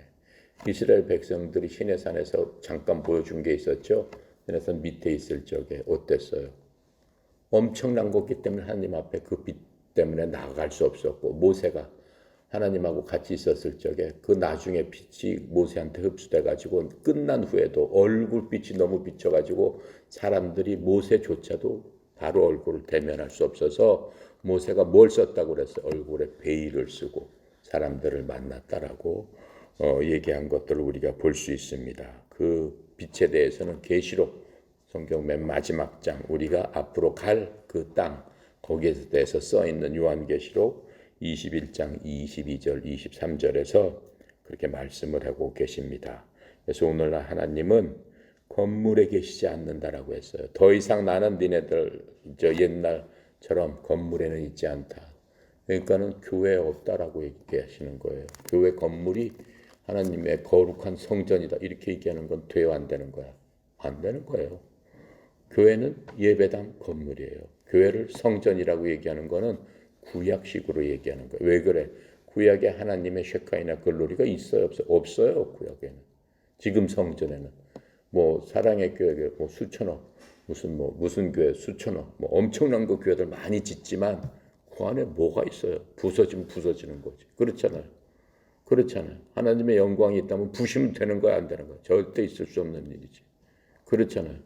이스라엘 백성들이 시내산에서 잠깐 보여준 게 있었죠. 시내산 밑에 있을 적에 어땠어요? 엄청난 거기 때문에 하나님 앞에 그 빛 때문에 나아갈 수 없었고 모세가 하나님하고 같이 있었을 적에 그 나중에 빛이 모세한테 흡수돼 가지고 끝난 후에도 얼굴빛이 너무 비쳐 가지고 사람들이 모세조차도 바로 얼굴을 대면할 수 없어서 모세가 뭘 썼다고 그랬어요? 얼굴에 베일을 쓰고 사람들을 만났다라고 얘기한 것들을 우리가 볼 수 있습니다. 그 빛에 대해서는 계시록 성경 맨 마지막 장 우리가 앞으로 갈 그 땅 거기에 대해서 써 있는 요한계시록 21장 22절 23절에서 그렇게 말씀을 하고 계십니다. 그래서 오늘날 하나님은 건물에 계시지 않는다라고 했어요. 더 이상 나는 니네들 옛날처럼 건물에는 있지 않다. 그러니까는 교회에 없다라고 얘기하시는 거예요. 교회 건물이 하나님의 거룩한 성전이다 이렇게 얘기하는 건 돼요, 안 되는 거야? 안 되는 거예요. 교회는 예배당 건물이에요. 교회를 성전이라고 얘기하는 거는 구약식으로 얘기하는 거예요. 왜 그래? 구약에 하나님의 셰카이나 글로리가 있어요, 없어요? 없어요, 구약에는. 지금 성전에는 사랑의 교회 수천억 무슨 교회 수천억 엄청난 그 교회들 많이 짓지만 그 안에 뭐가 있어요? 부서지면 부서지는 거지. 그렇잖아요. 그렇잖아요. 하나님의 영광이 있다면 부시면 되는 거야, 안 되는 거야? 절대 있을 수 없는 일이지. 그렇잖아요.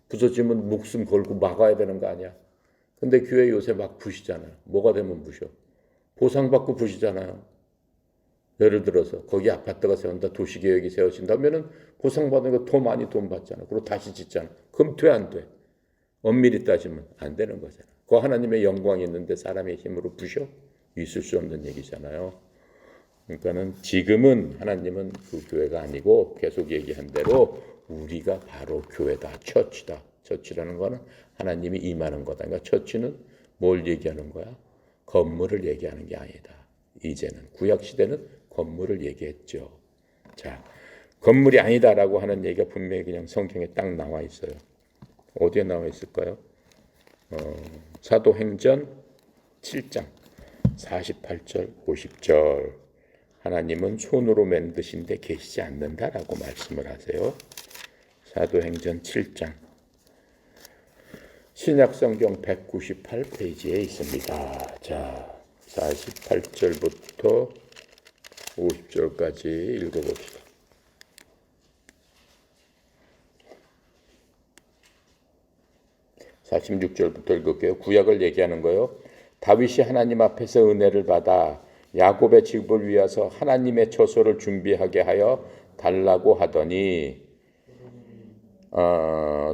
부서지면 목숨 걸고 막아야 되는 거 아니야? 근데 교회 요새 막 부시잖아요. 뭐가 되면 부셔? 보상받고 부시잖아요. 예를 들어서 거기 아파트가 세운다, 도시계획이 세워진다면은 보상받는 거 더 많이 돈 받잖아. 그리고 다시 짓잖아. 그럼 돼, 안 돼? 엄밀히 따지면 안 되는 거잖아. 그 하나님의 영광이 있는데 사람의 힘으로 부셔? 있을 수 없는 얘기잖아요. 그러니까는 지금은 하나님은 그 교회가 아니고 계속 얘기한 대로 우리가 바로 교회다, 처치다. 처치라는 거는 하나님이 임하는 거다. 그러니까 처치는 뭘 얘기하는 거야? 건물을 얘기하는 게 아니다. 이제는 구약 시대는 건물을 얘기했죠. 자, 건물이 아니다라고 하는 얘기가 분명히 그냥 성경에 딱 나와 있어요. 어디에 나와 있을까요? 사도행전 7장 48절 50절 하나님은 손으로 만드신 데 계시지 않는다라고 말씀을 하세요. 사도행전 7장 신약성경 198페이지에 있습니다. 자, 48절부터 50절까지 읽어봅시다. 46절부터 읽을게요. 구약을 얘기하는 거예요. 다윗이 하나님 앞에서 은혜를 받아 야곱의 집을 위해서 하나님의 처소를 준비하게 하여 달라고 하더니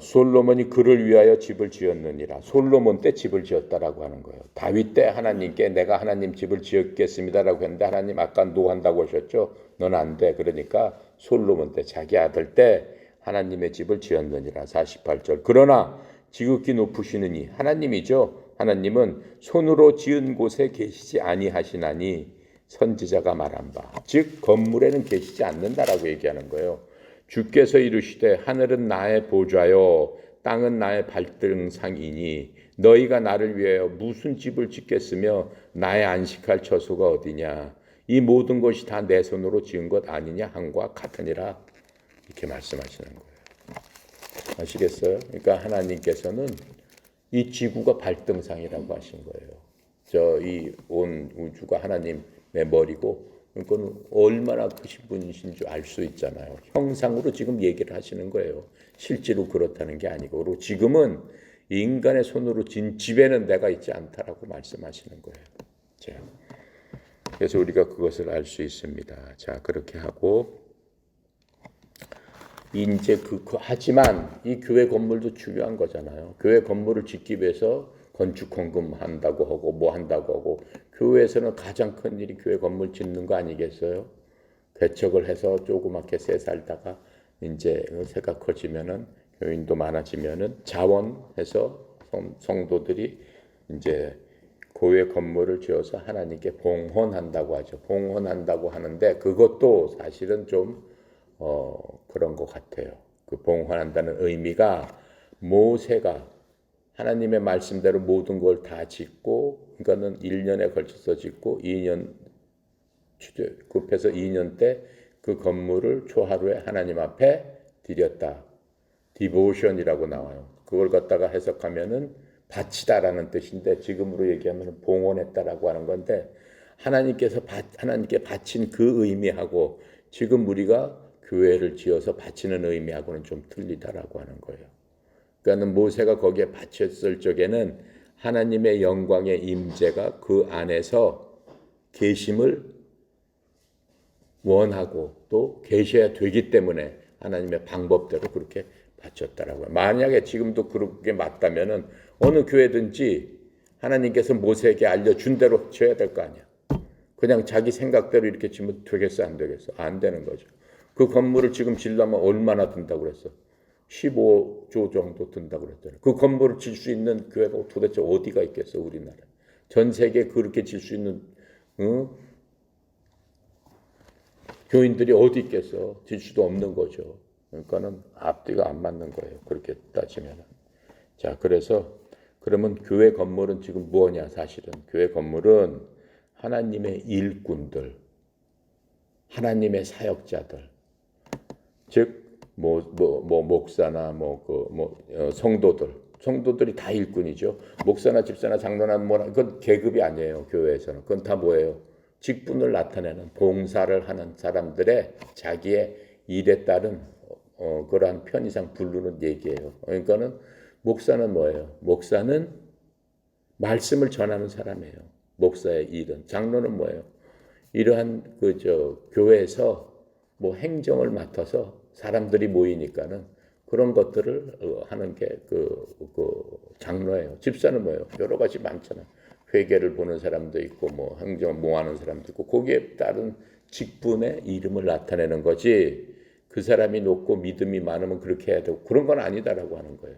솔로몬이 그를 위하여 집을 지었느니라. 솔로몬 때 집을 지었다라고 하는 거예요. 다윗 때 하나님께 내가 하나님 집을 지었겠습니다라고 했는데 하나님 아까 노한다고 하셨죠. 넌 안 돼. 그러니까 솔로몬 때 자기 아들 때 하나님의 집을 지었느니라. 48절. 그러나 지극히 높으시느니 하나님이죠. 하나님은 손으로 지은 곳에 계시지 아니하시나니 선지자가 말한 바. 즉 건물에는 계시지 않는다라고 얘기하는 거예요. 주께서 이르시되 하늘은 나의 보좌요 땅은 나의 발등상이니 너희가 나를 위하여 무슨 집을 짓겠으며 나의 안식할 처소가 어디냐. 이 모든 것이 다 내 손으로 지은 것 아니냐 함과 같으니라. 이렇게 말씀하시는 거예요. 아시겠어요? 그러니까 하나님께서는 이 지구가 발등상이라고 하신 거예요. 저 이 온 우주가 하나님의 머리고 그건 얼마나 크신 분이신 줄 알 수 있잖아요. 형상으로 지금 얘기를 하시는 거예요. 실제로 그렇다는 게 아니고 그리고 지금은 인간의 손으로 진 집에는 내가 있지 않다라고 말씀하시는 거예요. 자, 그래서 우리가 그것을 알 수 있습니다. 자, 그렇게 하고 이제 하지만 이 교회 건물도 중요한 거잖아요. 교회 건물을 짓기 위해서 건축 헌금 한다고 하고 뭐 한다고 하고 교회에서는 가장 큰 일이 교회 건물 짓는 거 아니겠어요? 개척을 해서 조그맣게 새 살다가 이제 새가 커지면은 교인도 많아지면은 자원해서 성도들이 이제 교회 건물을 지어서 하나님께 봉헌한다고 하죠. 봉헌한다고 하는데 그것도 사실은 좀 그런 것 같아요. 그 봉헌한다는 의미가 모세가 하나님의 말씀대로 모든 걸 다 짓고 그러니까는 1년에 걸쳐서 짓고 2년 급해서 2년 때 그 건물을 초하루에 하나님 앞에 드렸다. 디보션이라고 나와요. 그걸 갖다가 해석하면은 바치다라는 뜻인데 지금으로 얘기하면 봉헌했다라고 하는 건데 하나님께 바친 그 의미하고 지금 우리가 교회를 지어서 바치는 의미하고는 좀 틀리다라고 하는 거예요. 그러니까 모세가 거기에 바쳤을 적에는 하나님의 영광의 임재가 그 안에서 계심을 원하고 또 계셔야 되기 때문에 하나님의 방법대로 그렇게 바쳤다라고요. 만약에 지금도 그렇게 맞다면은 어느 교회든지 하나님께서 모세에게 알려준 대로 지어야 될 거 아니야. 그냥 자기 생각대로 이렇게 지면 되겠어 안 되겠어? 안 되는 거죠. 그 건물을 지금 지려면 얼마나 든다고 그랬어? 15조 정도 든다고 그랬잖아요. 그 건물을 질 수 있는 교회가 도대체 어디가 있겠어 우리나라? 전 세계에 그렇게 질 수 있는 교인들이 어디 있겠어? 질 수도 없는 거죠. 그러니까는 앞뒤가 안 맞는 거예요. 그렇게 따지면. 자, 그래서 그러면 교회 건물은 지금 뭐냐? 사실은 교회 건물은 하나님의 일꾼들, 하나님의 사역자들, 즉 뭐 목사나 성도들 성도들이 다 일꾼이죠. 목사나 집사나 장로나 뭐나 그건 계급이 아니에요. 교회에서는 그건 다 뭐예요? 직분을 나타내는 봉사를 하는 사람들의 자기의 일에 따른 그러한 편의상 부르는 얘기예요. 그러니까는 목사는 뭐예요? 목사는 말씀을 전하는 사람이에요. 목사의 일은. 장로는 뭐예요? 이러한 교회에서 뭐 행정을 맡아서 사람들이 모이니까는 그런 것들을 하는 게 장로예요. 집사는 뭐예요? 여러 가지 많잖아요. 회계를 보는 사람도 있고 뭐 행정 모하는 사람도 있고 거기에 따른 직분의 이름을 나타내는 거지. 그 사람이 높고 믿음이 많으면 그렇게 해야 되고 그런 건 아니다라고 하는 거예요.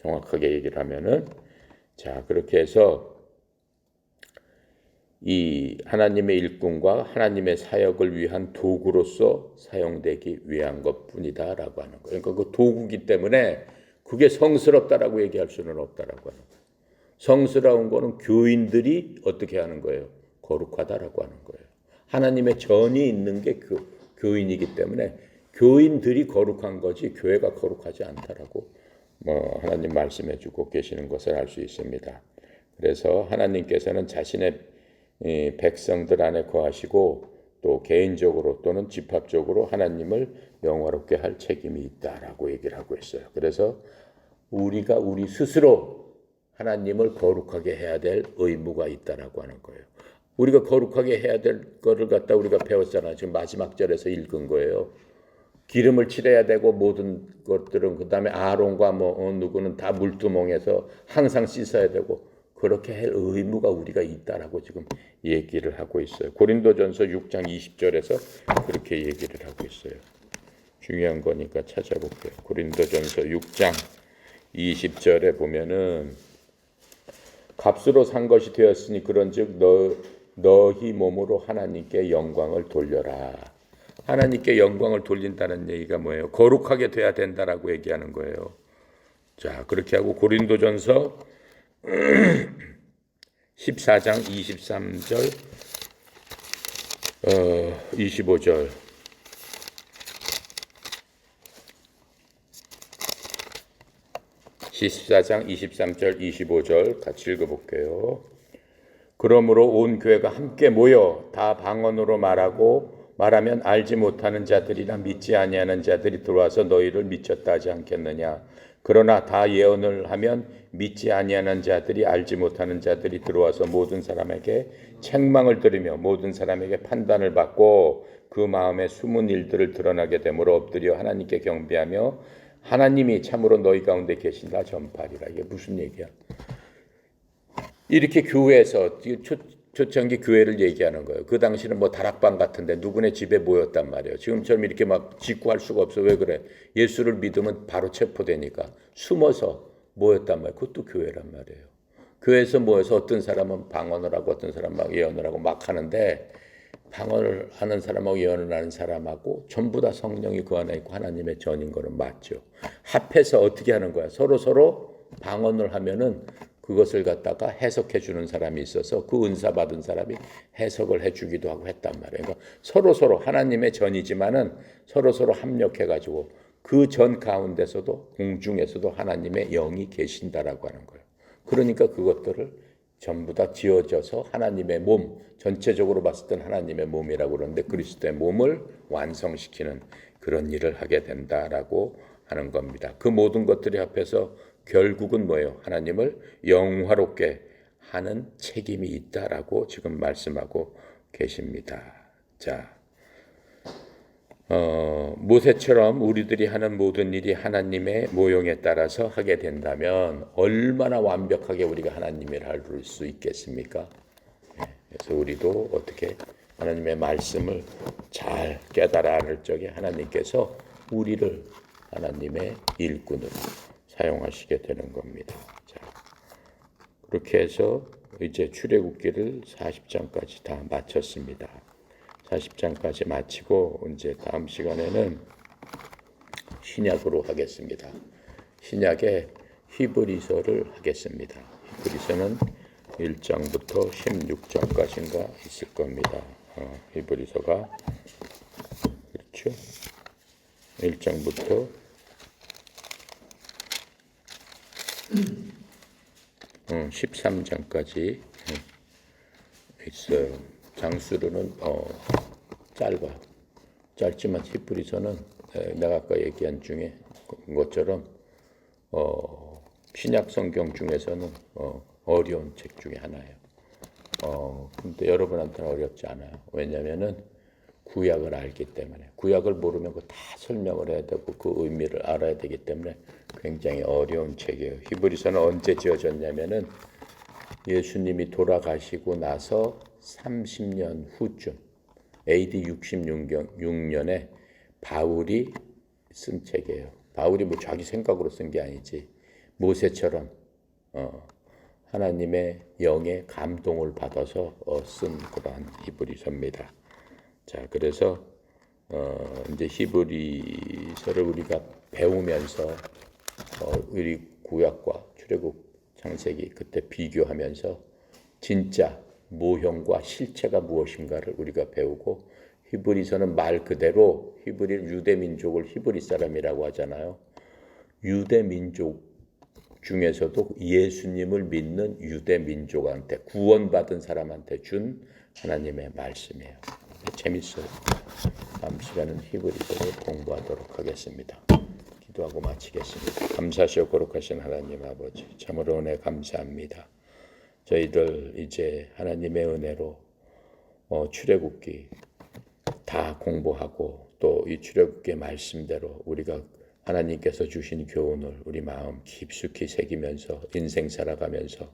정확하게 얘기를 하면은 자 그렇게 해서 이 하나님의 일꾼과 하나님의 사역을 위한 도구로서 사용되기 위한 것뿐이다라고 하는 거예요. 그러니까 그 도구기 때문에 그게 성스럽다라고 얘기할 수는 없다라고 하는 거예요. 성스러운 거는 교인들이 어떻게 하는 거예요? 거룩하다라고 하는 거예요. 하나님의 전이 있는 게 그 교인이기 때문에 교인들이 거룩한 거지 교회가 거룩하지 않다라고 하나님 말씀해주고 계시는 것을 알 수 있습니다. 그래서 하나님께서는 자신의 백성들 안에 거하시고 또 개인적으로 또는 집합적으로 하나님을 영화롭게 할 책임이 있다라고 얘기를 하고 있어요. 그래서 우리가 우리 스스로 하나님을 거룩하게 해야 될 의무가 있다라고 하는 거예요. 우리가 거룩하게 해야 될 거를 갖다 우리가 배웠잖아요. 지금 마지막 절에서 읽은 거예요. 기름을 칠해야 되고 모든 것들은 그다음에 아론과 누구는 다 물두멍에서 항상 씻어야 되고 그렇게 할 의무가 우리가 있다라고 지금 얘기를 하고 있어요. 고린도전서 6장 20절에서 그렇게 얘기를 하고 있어요. 중요한 거니까 찾아볼게요. 고린도전서 6장 20절에 보면은 값으로 산 것이 되었으니 그런즉 너희 몸으로 하나님께 영광을 돌려라. 하나님께 영광을 돌린다는 얘기가 뭐예요? 거룩하게 돼야 된다라고 얘기하는 거예요. 자, 그렇게 하고 고린도전서 14장 23절 25절 14장 23절 25절 같이 읽어볼게요. 그러므로 온 교회가 함께 모여 다 방언으로 말하면 알지 못하는 자들이나 믿지 아니하는 자들이 들어와서 너희를 미쳤다 하지 않겠느냐. 그러나 다 예언을 하면 믿지 아니하는 자들이 알지 못하는 자들이 들어와서 모든 사람에게 책망을 들으며 모든 사람에게 판단을 받고 그 마음에 숨은 일들을 드러나게 되므로 엎드려 하나님께 경배하며 하나님이 참으로 너희 가운데 계신다 전파리라. 이게 무슨 얘기야? 이렇게 교회에서 초창기 교회를 얘기하는 거예요. 그 당시는 뭐 다락방 같은데 누구네 집에 모였단 말이에요. 지금처럼 이렇게 막 직구할 수가 없어. 왜 그래? 예수를 믿으면 바로 체포되니까 숨어서 모였단 말이에요. 그것도 교회란 말이에요. 교회에서 모여서 어떤 사람은 방언을 하고 어떤 사람은 막 예언을 하고 막 하는데 방언을 하는 사람하고 예언을 하는 사람하고 전부 다 성령이 그 안에 있고 하나님의 전인 거는 맞죠. 합해서 어떻게 하는 거야? 서로 방언을 하면은 그것을 갖다가 해석해 주는 사람이 있어서 그 은사 받은 사람이 해석을 해 주기도 하고 했단 말이에요. 그러니까 서로 하나님의 전이지만은 서로 합력해 가지고 그 전 가운데서도 공중에서도 하나님의 영이 계신다라고 하는 거예요. 그러니까 그것들을 전부 다 지어져서 하나님의 몸, 전체적으로 봤을 땐 하나님의 몸이라고 그러는데 그리스도의 몸을 완성시키는 그런 일을 하게 된다라고 하는 겁니다. 그 모든 것들이 합해서 결국은 뭐예요? 하나님을 영화롭게 하는 책임이 있다라고 지금 말씀하고 계십니다. 자, 모세처럼 우리들이 하는 모든 일이 하나님의 모형에 따라서 하게 된다면 얼마나 완벽하게 우리가 하나님을 할 수 있겠습니까? 그래서 우리도 어떻게 하나님의 말씀을 잘 깨달아 알 적에 하나님께서 우리를 하나님의 일꾼으로 사용하시게 되는 겁니다. 자, 그렇게 해서 이제 출애굽기를 40장까지 다 마쳤습니다. 40장까지 마치고 이제 다음 시간에는 신약으로 하겠습니다. 신약의 히브리서를 하겠습니다. 히브리서는 1장부터 16장까지인가 있을 겁니다. 히브리서가 그렇죠? 1장부터 13장까지 있어요. 장수로는 짧아. 짧지만 히브리서는 내가 아까 얘기한 중에 것처럼 신약 성경 중에서는 어려운 책 중에 하나예요. 근데 여러분한테는 어렵지 않아요. 왜냐면은 구약을 알기 때문에. 구약을 모르면 그거 다 설명을 해야 되고 그 의미를 알아야 되기 때문에 굉장히 어려운 책이에요. 히브리서는 언제 지어졌냐면은 예수님이 돌아가시고 나서 30년 후쯤 AD 66년에 바울이 쓴 책이에요. 바울이 뭐 자기 생각으로 쓴 게 아니지. 모세처럼 하나님의 영의 감동을 받아서 쓴 그러한 히브리서입니다. 자, 그래서 이제 히브리서를 우리가 배우면서 우리 구약과 출애굽 창세기 그때 비교하면서 진짜 모형과 실체가 무엇인가를 우리가 배우고 히브리서는 말 그대로 유대 민족을 히브리 사람이라고 하잖아요. 유대 민족 중에서도 예수님을 믿는 유대 민족한테 구원받은 사람한테 준 하나님의 말씀이에요. 재밌어요. 다음 시간은 히브리서를 공부하도록 하겠습니다. 기도하고 마치겠습니다. 감사하시오 거룩하신 하나님 아버지, 참으로 은혜 감사합니다. 저희들 이제 하나님의 은혜로 출애굽기 다 공부하고 또 이 출애굽기 말씀대로 우리가 하나님께서 주신 교훈을 우리 마음 깊숙이 새기면서 인생 살아가면서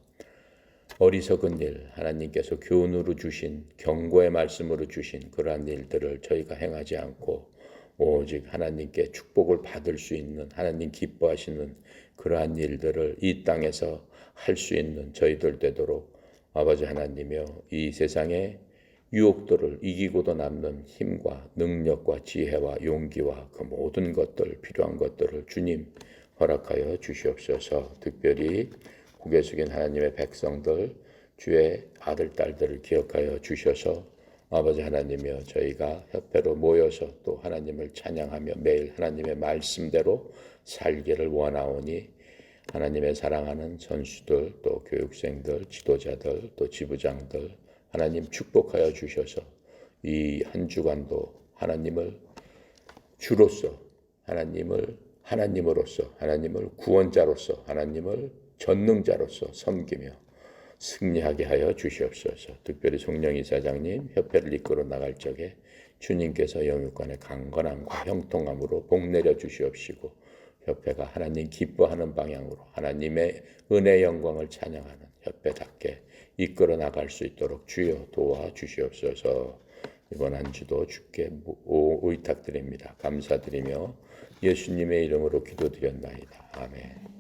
어리석은 일, 하나님께서 교훈으로 주신 경고의 말씀으로 주신 그러한 일들을 저희가 행하지 않고 오직 하나님께 축복을 받을 수 있는 하나님 기뻐하시는 그러한 일들을 이 땅에서 할 수 있는 저희들 되도록 아버지 하나님이여 이 세상의 유혹들을 이기고도 남는 힘과 능력과 지혜와 용기와 그 모든 것들 필요한 것들을 주님 허락하여 주시옵소서. 특별히 고개 숙인 하나님의 백성들 주의 아들 딸들을 기억하여 주셔서 아버지 하나님이여 저희가 협회로 모여서 또 하나님을 찬양하며 매일 하나님의 말씀대로 살기를 원하오니 하나님의 사랑하는 선수들 또 교육생들 지도자들 또 지부장들 하나님 축복하여 주셔서 이 한 주간도 하나님을 주로서 하나님을 하나님으로서 하나님을 구원자로서 하나님을 전능자로서 섬기며 승리하게 하여 주시옵소서. 특별히 송영희 사장님 협회를 이끌어 나갈 적에 주님께서 영육간의 강건함과 형통함으로 복 내려 주시옵시고 협회가 하나님 기뻐하는 방향으로 하나님의 은혜 영광을 찬양하는 협회답게 이끌어 나갈 수 있도록 주여 도와주시옵소서. 이번 한 주도 주께 의탁드립니다. 감사드리며 예수님의 이름으로 기도드렸나이다. 아멘.